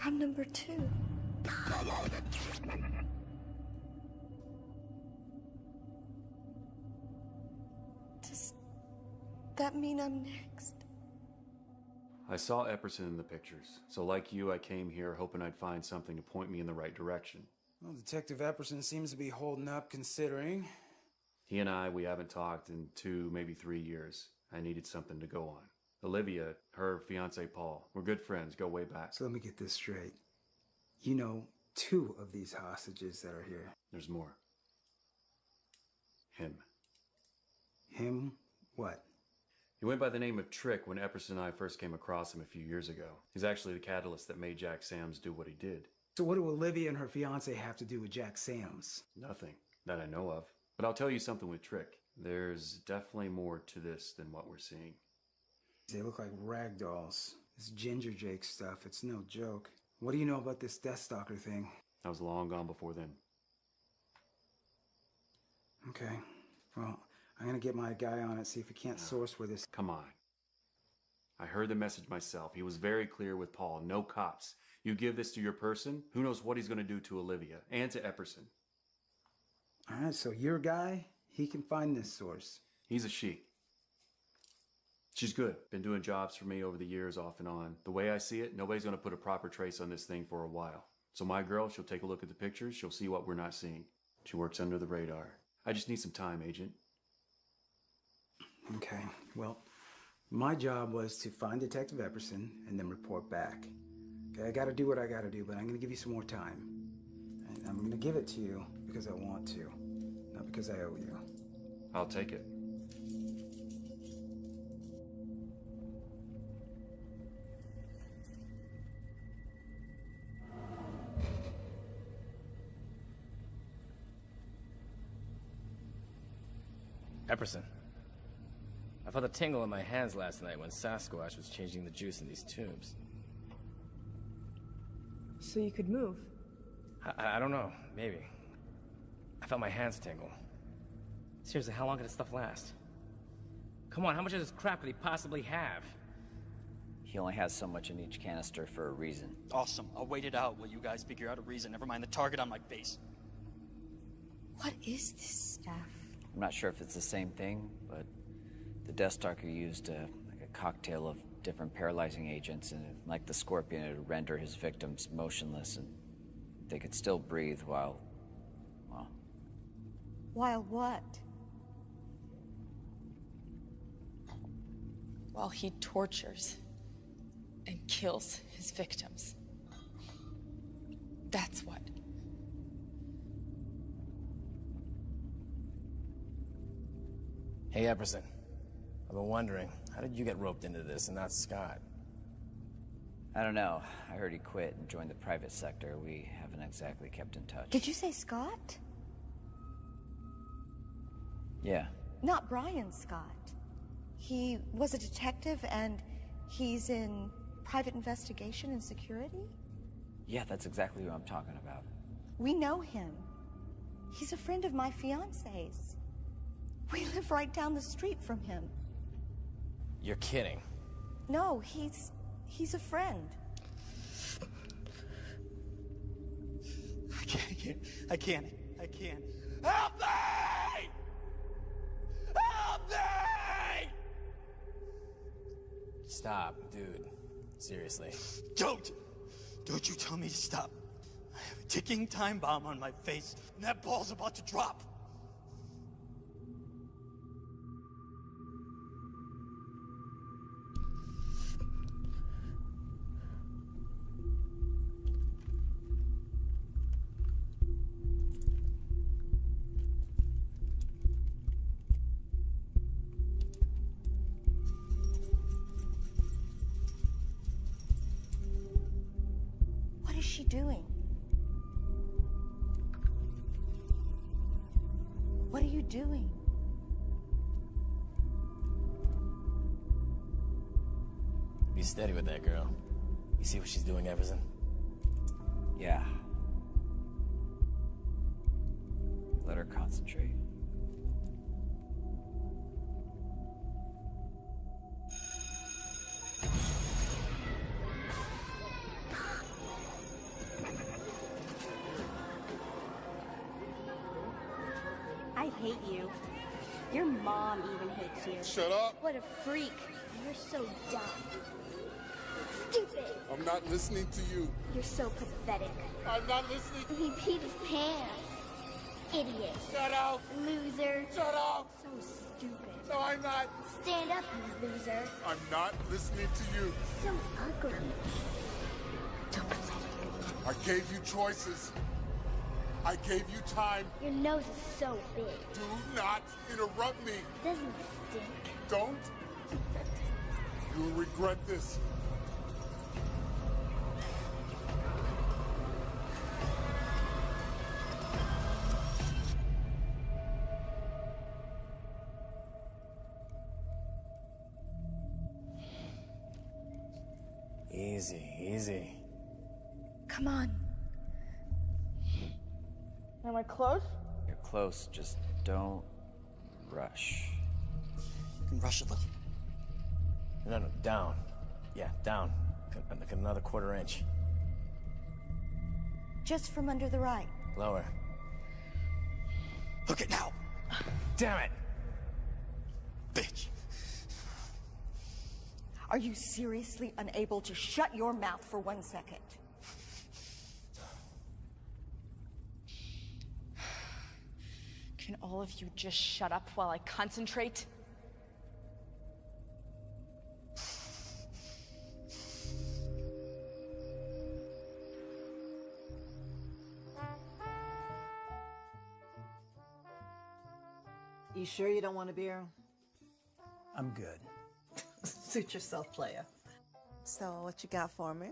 I'm number 2. Does that mean I'm next? I saw Epperson in the pictures, so like you, I came here hoping I'd find something to point me in the right direction. Well, Detective Epperson seems to be holding up considering. He and we haven't talked in 2, maybe 3 years. I needed something to go on. Olivia, her fiance Paul, we're good friends, go way back. So let me get this straight. You know 2 of these hostages that are here. There's more. Him. Him? What? He went by the name of Trick when Epperson and I first came across him a few years ago. He's actually the catalyst that made Jack Sams do what he did. So what do Olivia and her fiance have to do with Jack Sams? Nothing that I know of. But I'll tell you something with Trick. There's definitely more to this than what we're seeing. They look like rag dolls. This Ginger Jake stuff, it's no joke. What do you know about this Deathstalker thing? I was long gone before then. Okay. Well, I'm gonna get my guy on it, see if we can't source where this... Come on. I heard the message myself. He was very clear with Paul. No cops. You give this to your person, who knows what he's gonna do to Olivia and to Epperson. All right, so your guy, he can find this source. He's a she. She's good. Been doing jobs for me over the years, off and on. The way I see it, nobody's gonna put a proper trace on this thing for a while. So my girl, she'll take a look at the pictures, she'll see what we're not seeing. She works under the radar. I just need some time, Agent. Okay, well, my job was to find Detective Epperson and then report back. Okay, I gotta do what I gotta do, but I'm gonna give you some more time. And I'm gonna give it to you because I want to, not because I owe you. I'll take it. Epperson. I felt a tingle in my hands last night when Sasquatch was changing the juice in these tubes. So you could move? I don't know. Maybe. I felt my hands tingle. Seriously, how long could this stuff last? Come on, how much of this crap could he possibly have? He only has so much in each canister for a reason. Awesome. I'll wait it out while you guys figure out a reason. Never mind the target on my face. What is this stuff? I'm not sure if it's the same thing, but the Deathstalker used like a cocktail of different paralyzing agents, and like the Scorpion, it would render his victims motionless, and they could still breathe while, well... While what? While he tortures and kills his victims. That's what. Hey, Epperson. I've been wondering, how did you get roped into this and not Scott? I don't know. I heard he quit and joined the private sector. We haven't exactly kept in touch. Did you say Scott? Yeah. Not Brian Scott. He was a detective and he's in private investigation and security? Yeah, that's exactly who I'm talking about. We know him. He's a friend of my fiance's. We live right down the street from him. You're kidding. No, he's a friend. I can't. Help me! Help me! Stop, dude. Seriously. Don't you tell me to stop. I have a ticking time bomb on my face, and that ball's about to drop. What is she doing? What are you doing? Be steady with that girl. You see what she's doing, Epperson? Yeah. Let her concentrate. mom even hates you. Shut up. What a freak. You're so dumb. Stupid. I'm not listening to you. You're so pathetic. I'm not listening. He peed his pants. Idiot. Shut up. Loser. Shut up. So stupid. No, I'm not. Stand up, you loser. I'm not listening to you. So ugly. So pathetic. I gave you choices. I gave you time. Your nose is so big. Do not interrupt me. Doesn't it stink? Don't. You will regret this. Easy, easy. Come on. Am I close? You're close, just don't rush. You can rush a little. No, down. Yeah, down. Like another quarter inch. Just from under the right. Lower. Look it now. Damn it! Bitch. Are you seriously unable to shut your mouth for 1 second? Can all of you just shut up while I concentrate? You sure you don't want a beer? I'm good. Suit yourself, playa. So, what you got for me?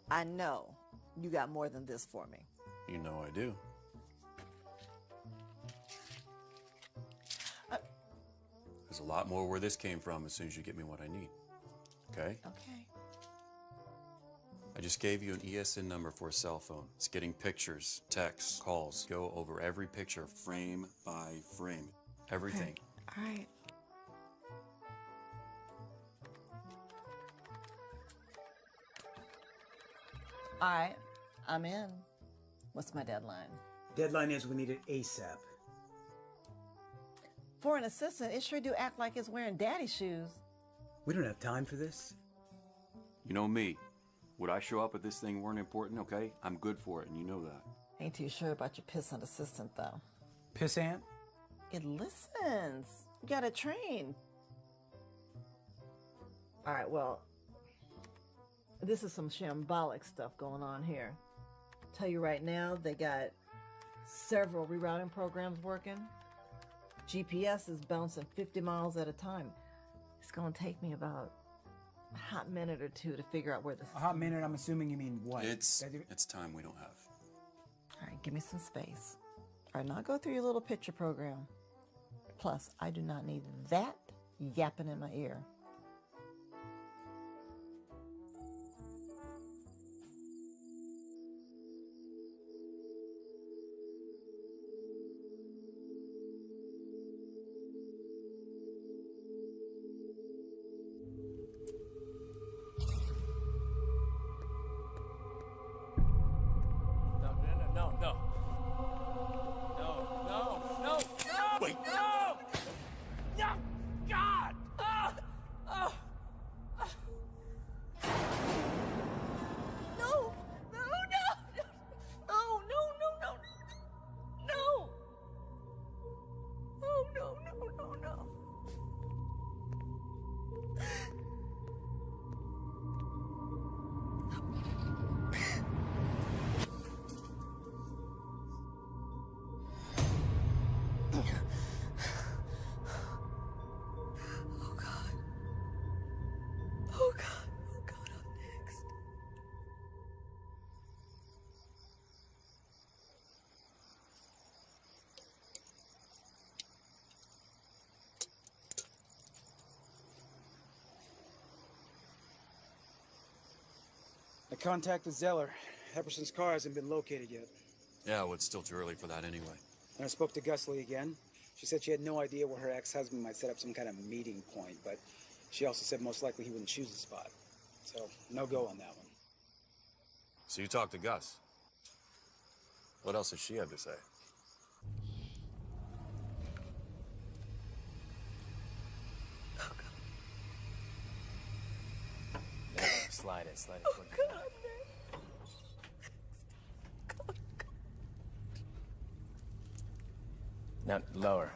I know you got more than this for me. You know I do. There's a lot more where this came from as soon as you get me what I need. Okay? Okay. I just gave you an ESN number for a cell phone. It's getting pictures, texts, calls. Go over every picture, frame by frame. Everything. All right. All right, I'm in. What's my deadline? Deadline is we need it ASAP. For an assistant, it sure do act like it's wearing daddy's shoes. We don't have time for this. You know me. Would I show up if this thing weren't important, okay? I'm good for it, and you know that. Ain't too sure about your pissant assistant, though. Pissant? It listens. You gotta train. All right, well, this is some shambolic stuff going on here. Tell you right now, they got several rerouting programs working. GPS is bouncing 50 miles at a time. It's gonna take me about a hot minute or two to figure out where this is. A hot minute, I'm assuming you mean what? It's time we don't have. All right, give me some space. All right, now go through your little picture program. Plus, I do not need that yapping in my ear. I contacted Zeller. Epperson's car hasn't been located yet. Yeah, well, it's still too early for that anyway. And I spoke to Gusley again. She said she had no idea where her ex-husband might set up some kind of meeting point, but she also said most likely he wouldn't choose the spot. So, no go on that one. So you talked to Gus? What else does she have to say? There, slide it toward the back. Now, lower.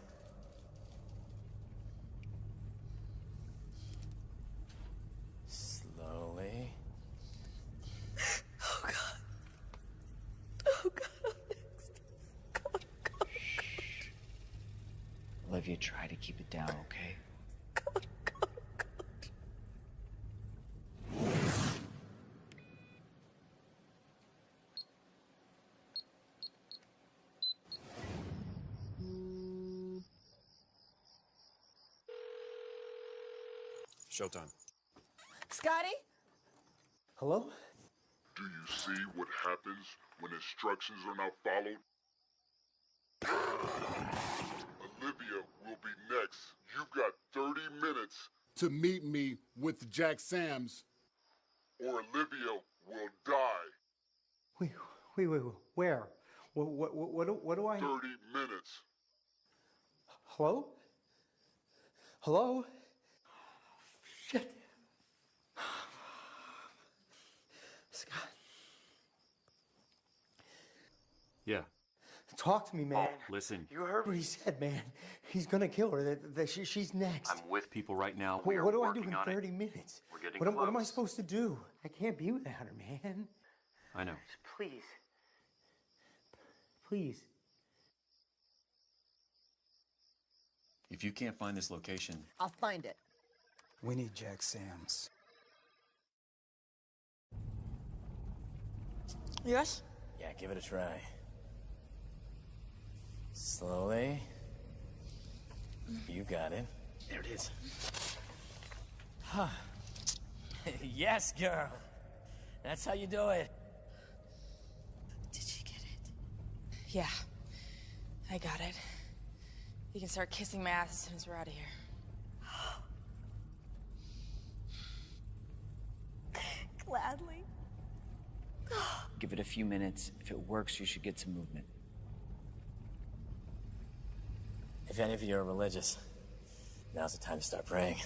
Slowly. Oh, God. Oh, God, I'm next. God. Olivia, try to keep it down, okay? Showtime. Scotty? Hello? Do you see what happens when instructions are not followed? Olivia will be next. You've got 30 minutes to meet me with Jack Sams, or Olivia will die. Wait, where? What do I... 30 minutes. Hello? Hello? Shit. Scott. Yeah. Talk to me, man. Listen. You heard what he said, man. He's gonna kill her. She's next. I'm with people right now. We are What do I do working in on 30 it. minutes? We're getting What am I close. supposed to do? I can't be without her, man. I know. Please. Please. If you can't find this location, I'll find it. We need Jack Sams. Yes? Yeah, give it a try. Slowly. You got it. There it is. Huh. Yes, girl. That's how you do it. Did she get it? Yeah. I got it. You can start kissing my ass as soon as we're out of here. Gladly. Give it a few minutes. If it works, you should get some movement. If any of you are religious, now's the time to start praying.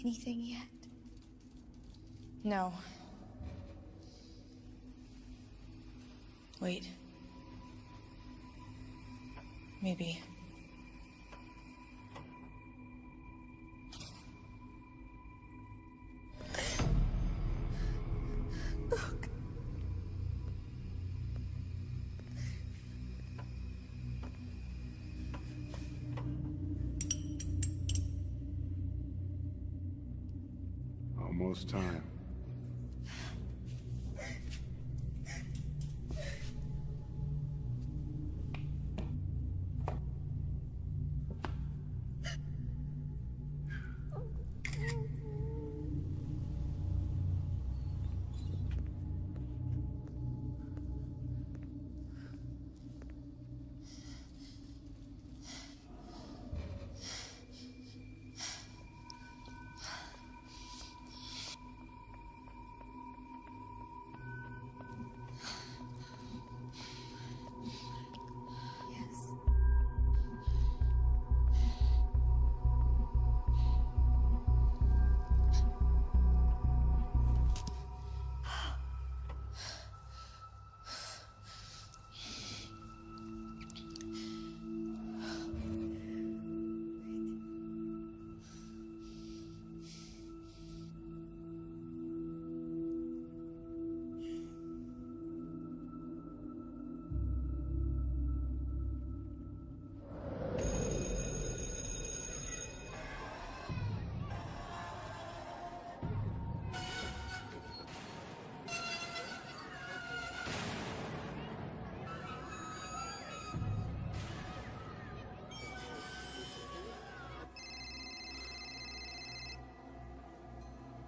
Anything yet? No. Wait. Maybe. Almost time.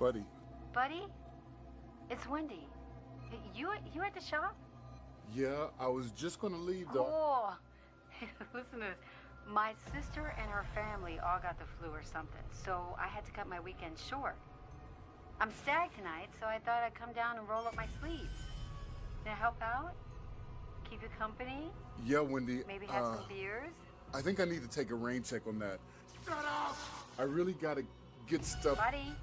Buddy. Buddy? It's Wendy. You at the shop? Yeah, I was just gonna leave though. Oh, listen to this. My sister and her family all got the flu or something, so I had to cut my weekend short. I'm stag tonight, so I thought I'd come down and roll up my sleeves. Can I help out? Keep you company? Yeah, Wendy. Maybe have some beers? I think I need to take a rain check on that. Shut up! I really gotta get stuff. Buddy,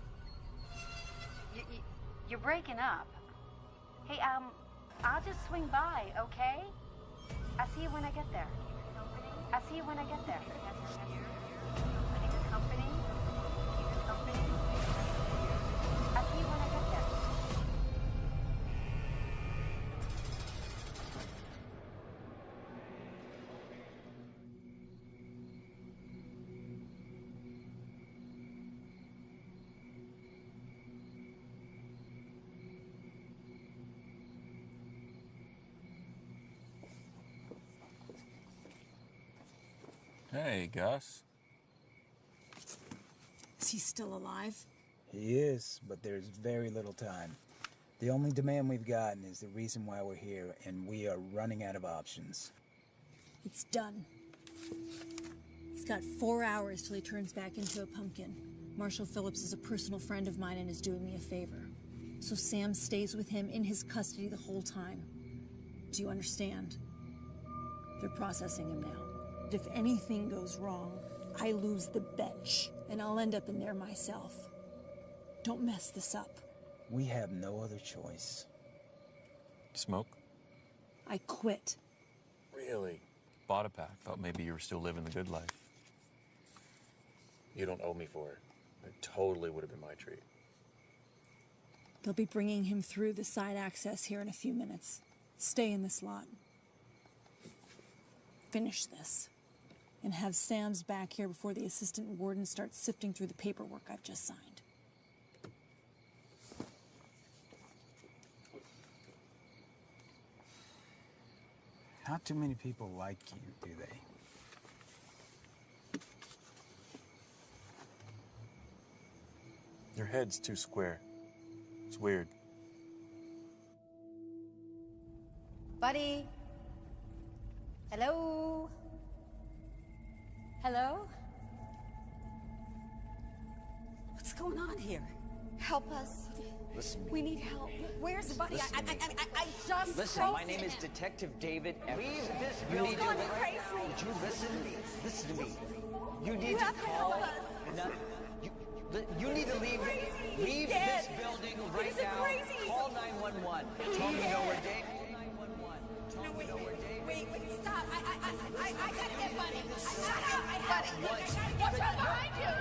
you're breaking up. Hey, I'll just swing by, okay? I'll see you when I get there. I'll see you when I get there. Keep you company? Keep you company? I'll see you when I get there. Hey, Gus. Is he still alive? He is, but there's very little time. The only demand we've gotten is the reason why we're here, and we are running out of options. It's done. He's got 4 hours till he turns back into a pumpkin. Marshall Phillips is a personal friend of mine and is doing me a favor. So Sam stays with him in his custody the whole time. Do you understand? They're processing him now. If anything goes wrong, I lose the bench, and I'll end up in there myself. Don't mess this up. We have no other choice. Smoke? I quit. Really? Bought a pack. Thought maybe you were still living the good life. You don't owe me for it. It totally would have been my treat. They'll be bringing him through the side access here in a few minutes. Stay in this lot. Finish this. And have Sam's back here before the assistant warden starts sifting through the paperwork I've just signed. Not too many people like you, do they? Your head's too square. It's weird. Buddy? Hello? Hello? What's going on here? Help us. Listen. We need help. Where's the buddy? Listen to me. I just Listen, spoke my to name is him. Detective David Evans. Leave this You need to building. Crazy. Would you listen? Listen to me. You need You to have to call. help us. You need to leave. He's Leave dead. this building right He's now. crazy. Call 911. Tell me you know where Dave. No, wait, stop. I got him, buddy. I got him. What's up behind you?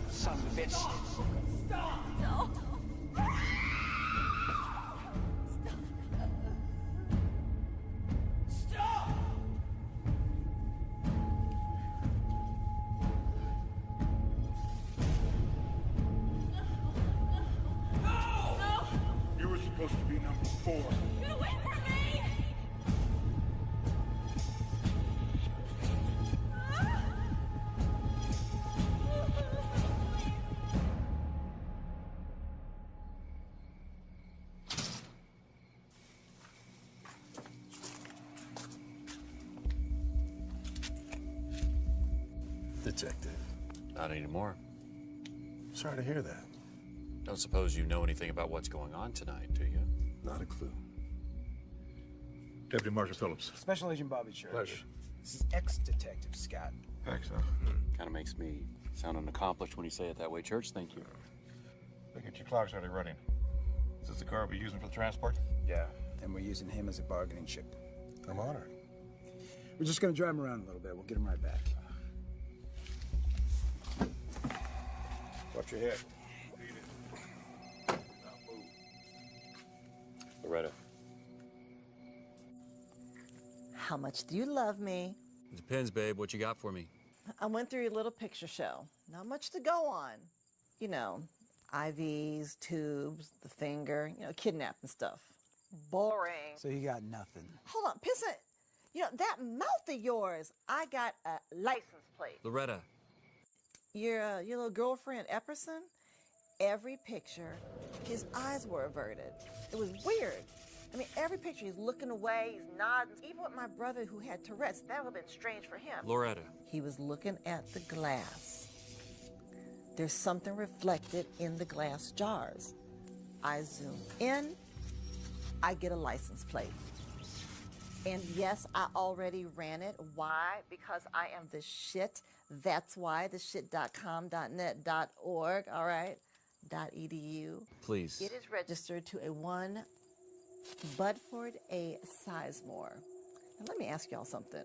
Son of a bitch. Stop. No. Stop! No! You were supposed to be number 4. Get away from me! Detective. Not anymore. Sorry to hear that. Don't suppose you know anything about what's going on tonight, do you? Not a clue. Deputy Marshal Phillips. Special Agent Bobby Church. Pleasure. This is ex-detective Scott. Thanks, Kind of makes me sound unaccomplished when you say it that way, Church. Thank you. Look at your clock's already running. Is this the car we're using for the transport? Yeah, and we're using him as a bargaining chip. I'm honored. We're just gonna drive him around a little bit. We'll get him right back. Watch your head. Loretta. How much do you love me? It depends, babe. What you got for me? I went through your little picture show. Not much to go on. You know, IVs, tubes, the finger, kidnapping stuff. Boring. So you got nothing. Hold on, Pissa. You know, that mouth of yours, I got a license plate. Loretta. Your little girlfriend, Epperson, every picture, his eyes were averted. It was weird. I mean, every picture, he's looking away, he's nodding. Even with my brother who had Tourette's, that would have been strange for him. Loretta. He was looking at the glass. There's something reflected in the glass jars. I zoom in, I get a license plate. And yes, I already ran it. Why? Because I am the shit. That's why, the shit.com, .net, .org, all right? .edu. Please. It is registered to a 1 Budford A. Sizemore. Now let me ask y'all something.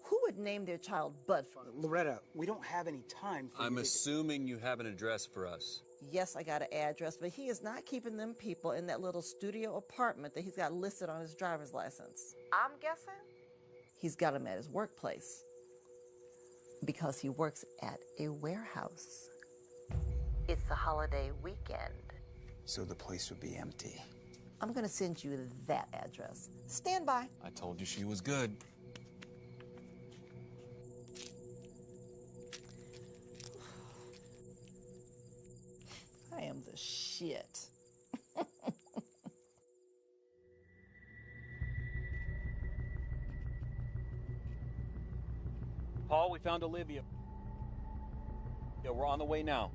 Who would name their child Budford? Loretta, we don't have any time for I'm assuming you have an address for us. Yes, I got an address, but he is not keeping them people in that little studio apartment that he's got listed on his driver's license. I'm guessing he's got him at his workplace because he works at a warehouse. It's the holiday weekend. So the place would be empty. I'm gonna send you that address. Stand by. I told you she was good. I am the shit. Paul, we found Olivia. Yeah, we're on the way now.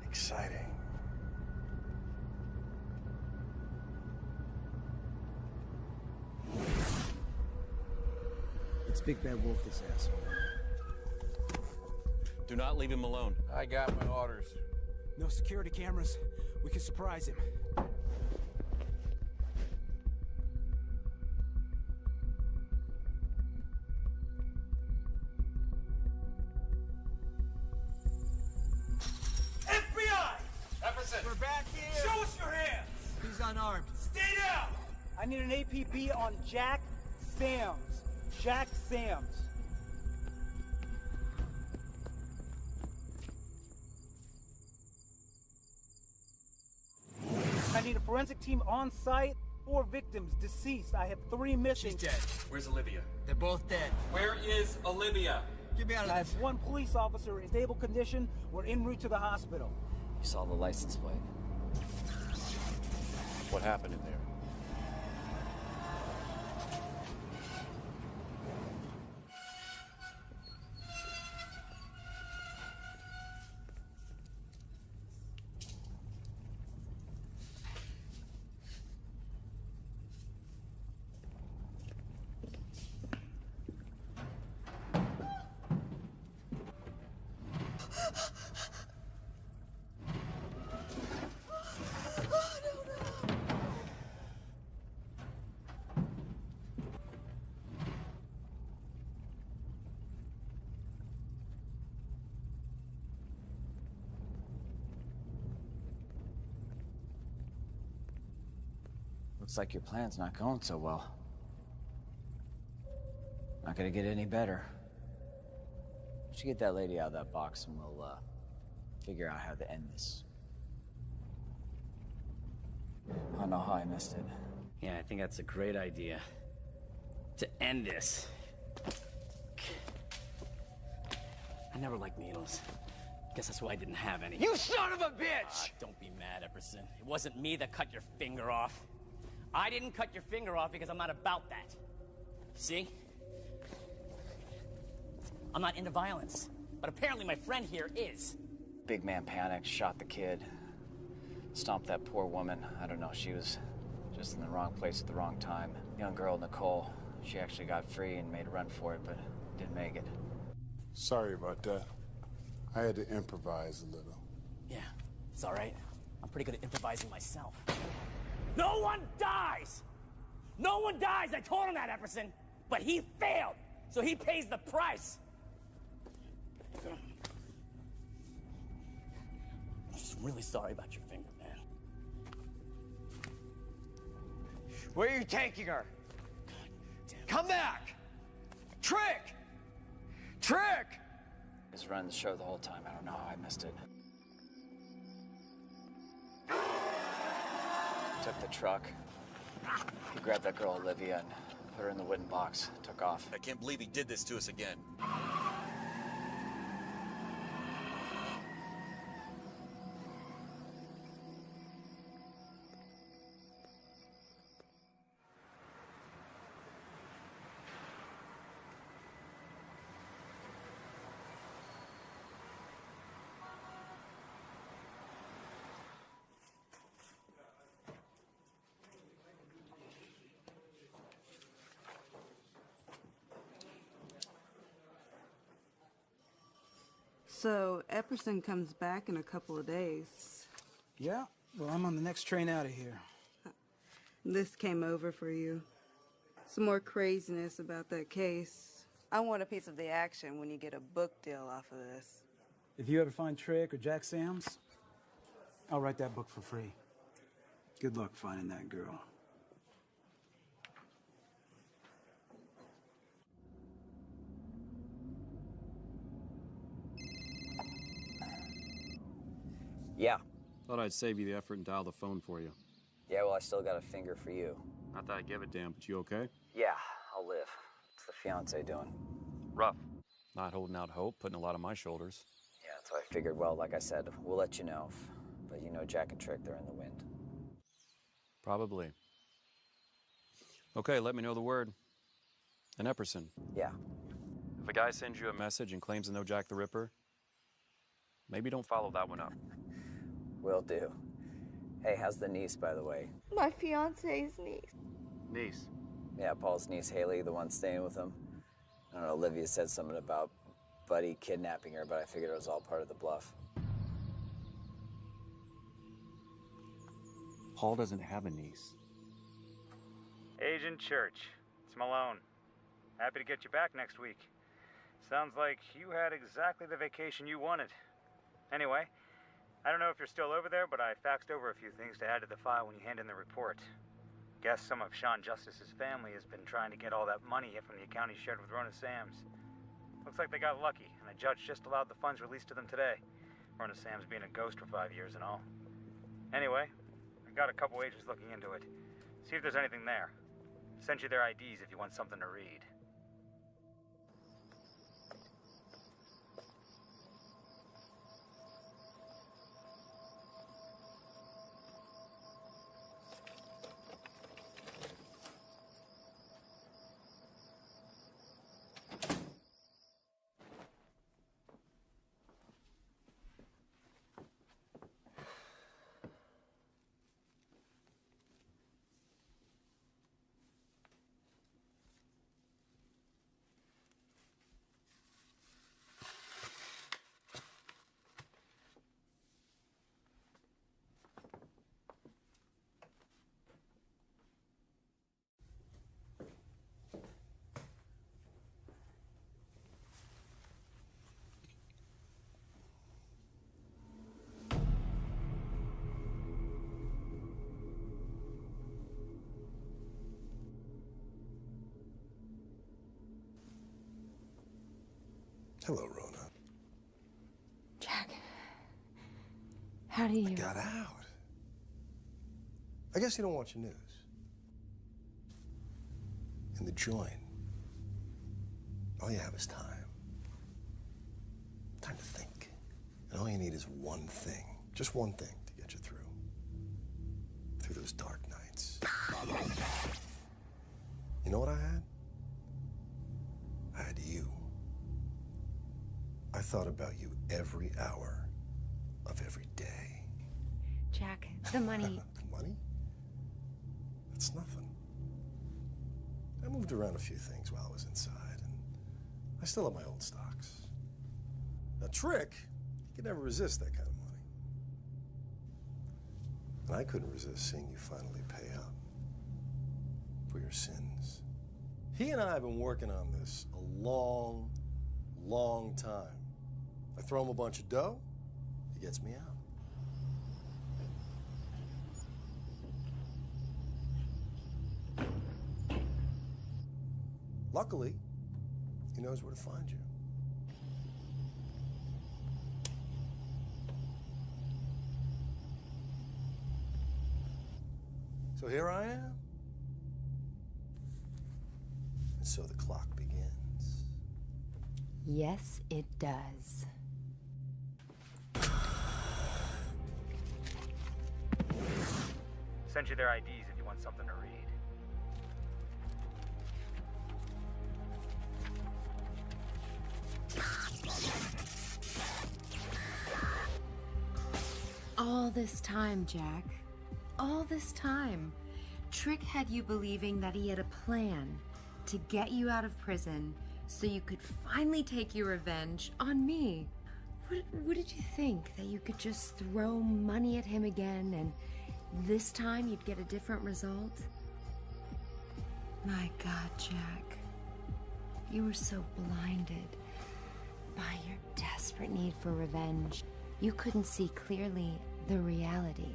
Exciting. It's Big Bad Wolf, this asshole. Do not leave him alone. I got my orders. No security cameras. We can surprise him. FBI! Epperson! We're back here! Show us your hands! He's unarmed. Stay down! I need an APB on Jack Sams. Jack Sams. I need a forensic team on site. 4 victims deceased. I have 3 missing. She's dead. Where's Olivia? They're both dead. Where is Olivia? Get me out of I this. have 1 police officer in stable condition. We're en route to the hospital. You saw the license plate. What happened in there? Looks like your plan's not going so well. Not gonna get any better. Why don't you get that lady out of that box and we'll, figure out how to end this. I don't know how I missed it. Yeah, I think that's a great idea. To end this. I never liked needles. Guess that's why I didn't have any. You son of a bitch! Don't be mad, Epperson. It wasn't me that cut your finger off. I didn't cut your finger off because I'm not about that. See? I'm not into violence. But apparently my friend here is. Big man panicked, shot the kid. Stomped that poor woman. I don't know, she was just in the wrong place at the wrong time. Young girl, Nicole, she actually got free and made a run for it, but didn't make it. Sorry about that. I had to improvise a little. Yeah, it's all right. I'm pretty good at improvising myself. No one dies! No one dies! I told him that, Epperson! But he failed, so he pays the price! I'm just really sorry about your finger, man. Where are you taking her? Come back! Trick! Trick! Just run the show the whole time. I don't know how I missed it. Took the truck, He grabbed that girl, Olivia, and put her in the wooden box. Took off. I can't believe he did this to us again. So, Epperson comes back in a couple of days. Yeah? Well, I'm on the next train out of here. This came over for you. Some more craziness about that case. I want a piece of the action when you get a book deal off of this. If you ever find Trick or Jack Sam's, I'll write that book for free. Good luck finding that girl. Yeah. Thought I'd save you the effort and dial the phone for you. Yeah, well, I still got a finger for you. Not that I give a damn, but you okay? Yeah, I'll live. What's the fiance doing? Rough. Not holding out hope, putting a lot on my shoulders. Yeah, that's what I figured. Well, like I said, we'll let you know. But you know Jack and Trick, they're in the wind. Probably. Okay, let me know the word. And Epperson. Yeah. If a guy sends you a message and claims to know Jack the Ripper, maybe don't follow that one up. Will do. Hey, how's the niece, by the way? My fiance's niece. Niece? Yeah, Paul's niece, Haley, the one staying with him. I don't know, Olivia said something about Buddy kidnapping her, but I figured it was all part of the bluff. Paul doesn't have a niece. Agent Church, it's Malone. Happy to get you back next week. Sounds like you had exactly the vacation you wanted. Anyway, I don't know if you're still over there, but I faxed over a few things to add to the file when you hand in the report. Guess some of Sean Justice's family has been trying to get all that money from the account he shared with Rona Sams. Looks like they got lucky, and a judge just allowed the funds released to them today. Rona Sams being a ghost for 5 years and all. Anyway, I got a couple agents looking into it. See if there's anything there. Send you their IDs if you want something to read. Hello, Rona. Jack, how do you... I got out. I guess you don't watch the news. In the joint, all you have is time. Time to think. And all you need is one thing, just one thing to get you through. Through those dark nights. You know what I had? I had you. I thought about you every hour of every day. Jack, the money... The money? That's nothing. I moved around a few things while I was inside, and I still have my old stocks. Now, Trick, he could never resist that kind of money. And I couldn't resist seeing you finally pay up for your sins. He and I have been working on this a long, long time. I throw him a bunch of dough, he gets me out. Luckily, he knows where to find you. So here I am, And so the clock begins. Yes, it does. Send you their IDs if you want something to read. All this time, Jack. All this time. Trick had you believing that he had a plan to get you out of prison so you could finally take your revenge on me. What did you think? That you could just throw money at him again and this time you'd get a different result? My God, Jack. You were so blinded by your desperate need for revenge. You couldn't see clearly the reality.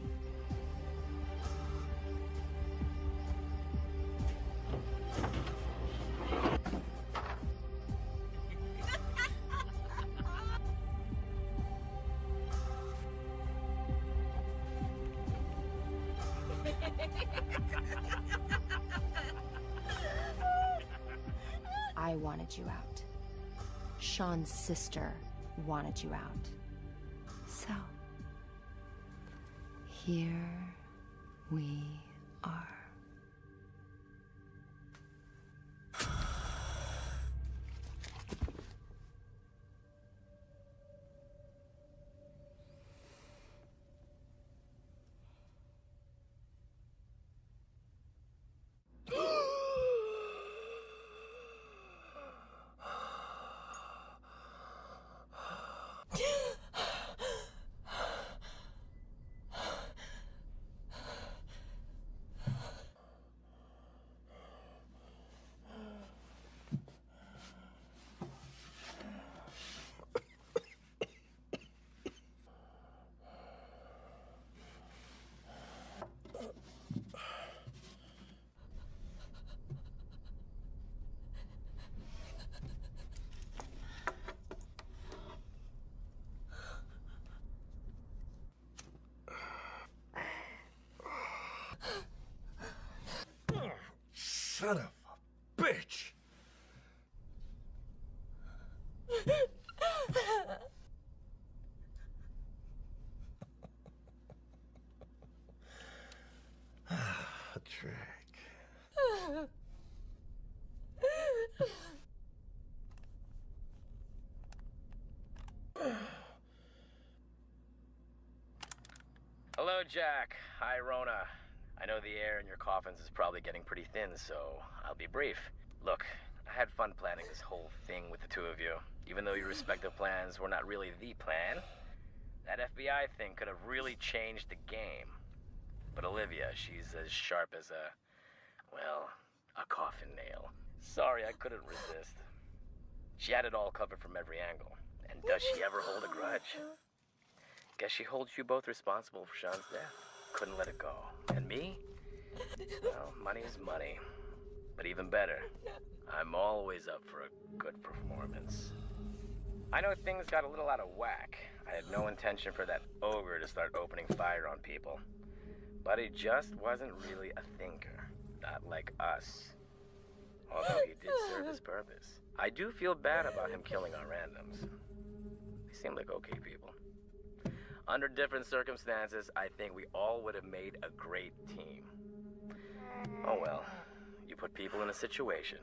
I wanted you out. Sean's sister wanted you out. So, here we are. Son of a bitch! Trick. Hello, Jack. Hi, Rona. I know the air in your coffins is probably getting pretty thin, so I'll be brief. Look, I had fun planning this whole thing with the two of you. Even though your respective plans were not really the plan, that FBI thing could have really changed the game. But Olivia, she's as sharp as a coffin nail. Sorry, I couldn't resist. She had it all covered from every angle. And does she ever hold a grudge? Guess she holds you both responsible for Sean's death. Couldn't let it go. And me? Well, money is money. But even better, I'm always up for a good performance. I know things got a little out of whack. I had no intention for that ogre to start opening fire on people. But he just wasn't really a thinker. Not like us. Although he did serve his purpose. I do feel bad about him killing our randoms. They seem like okay people. Under different circumstances, I think we all would have made a great team. Oh well, you put people in a situation,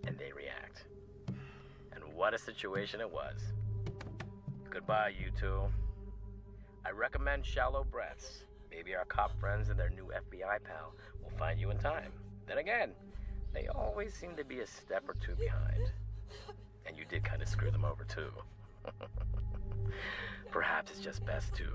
and they react. And what a situation it was. Goodbye, you two. I recommend shallow breaths. Maybe our cop friends and their new FBI pal will find you in time. Then again, they always seem to be a step or two behind. And you did kind of screw them over, too. Perhaps it's just best to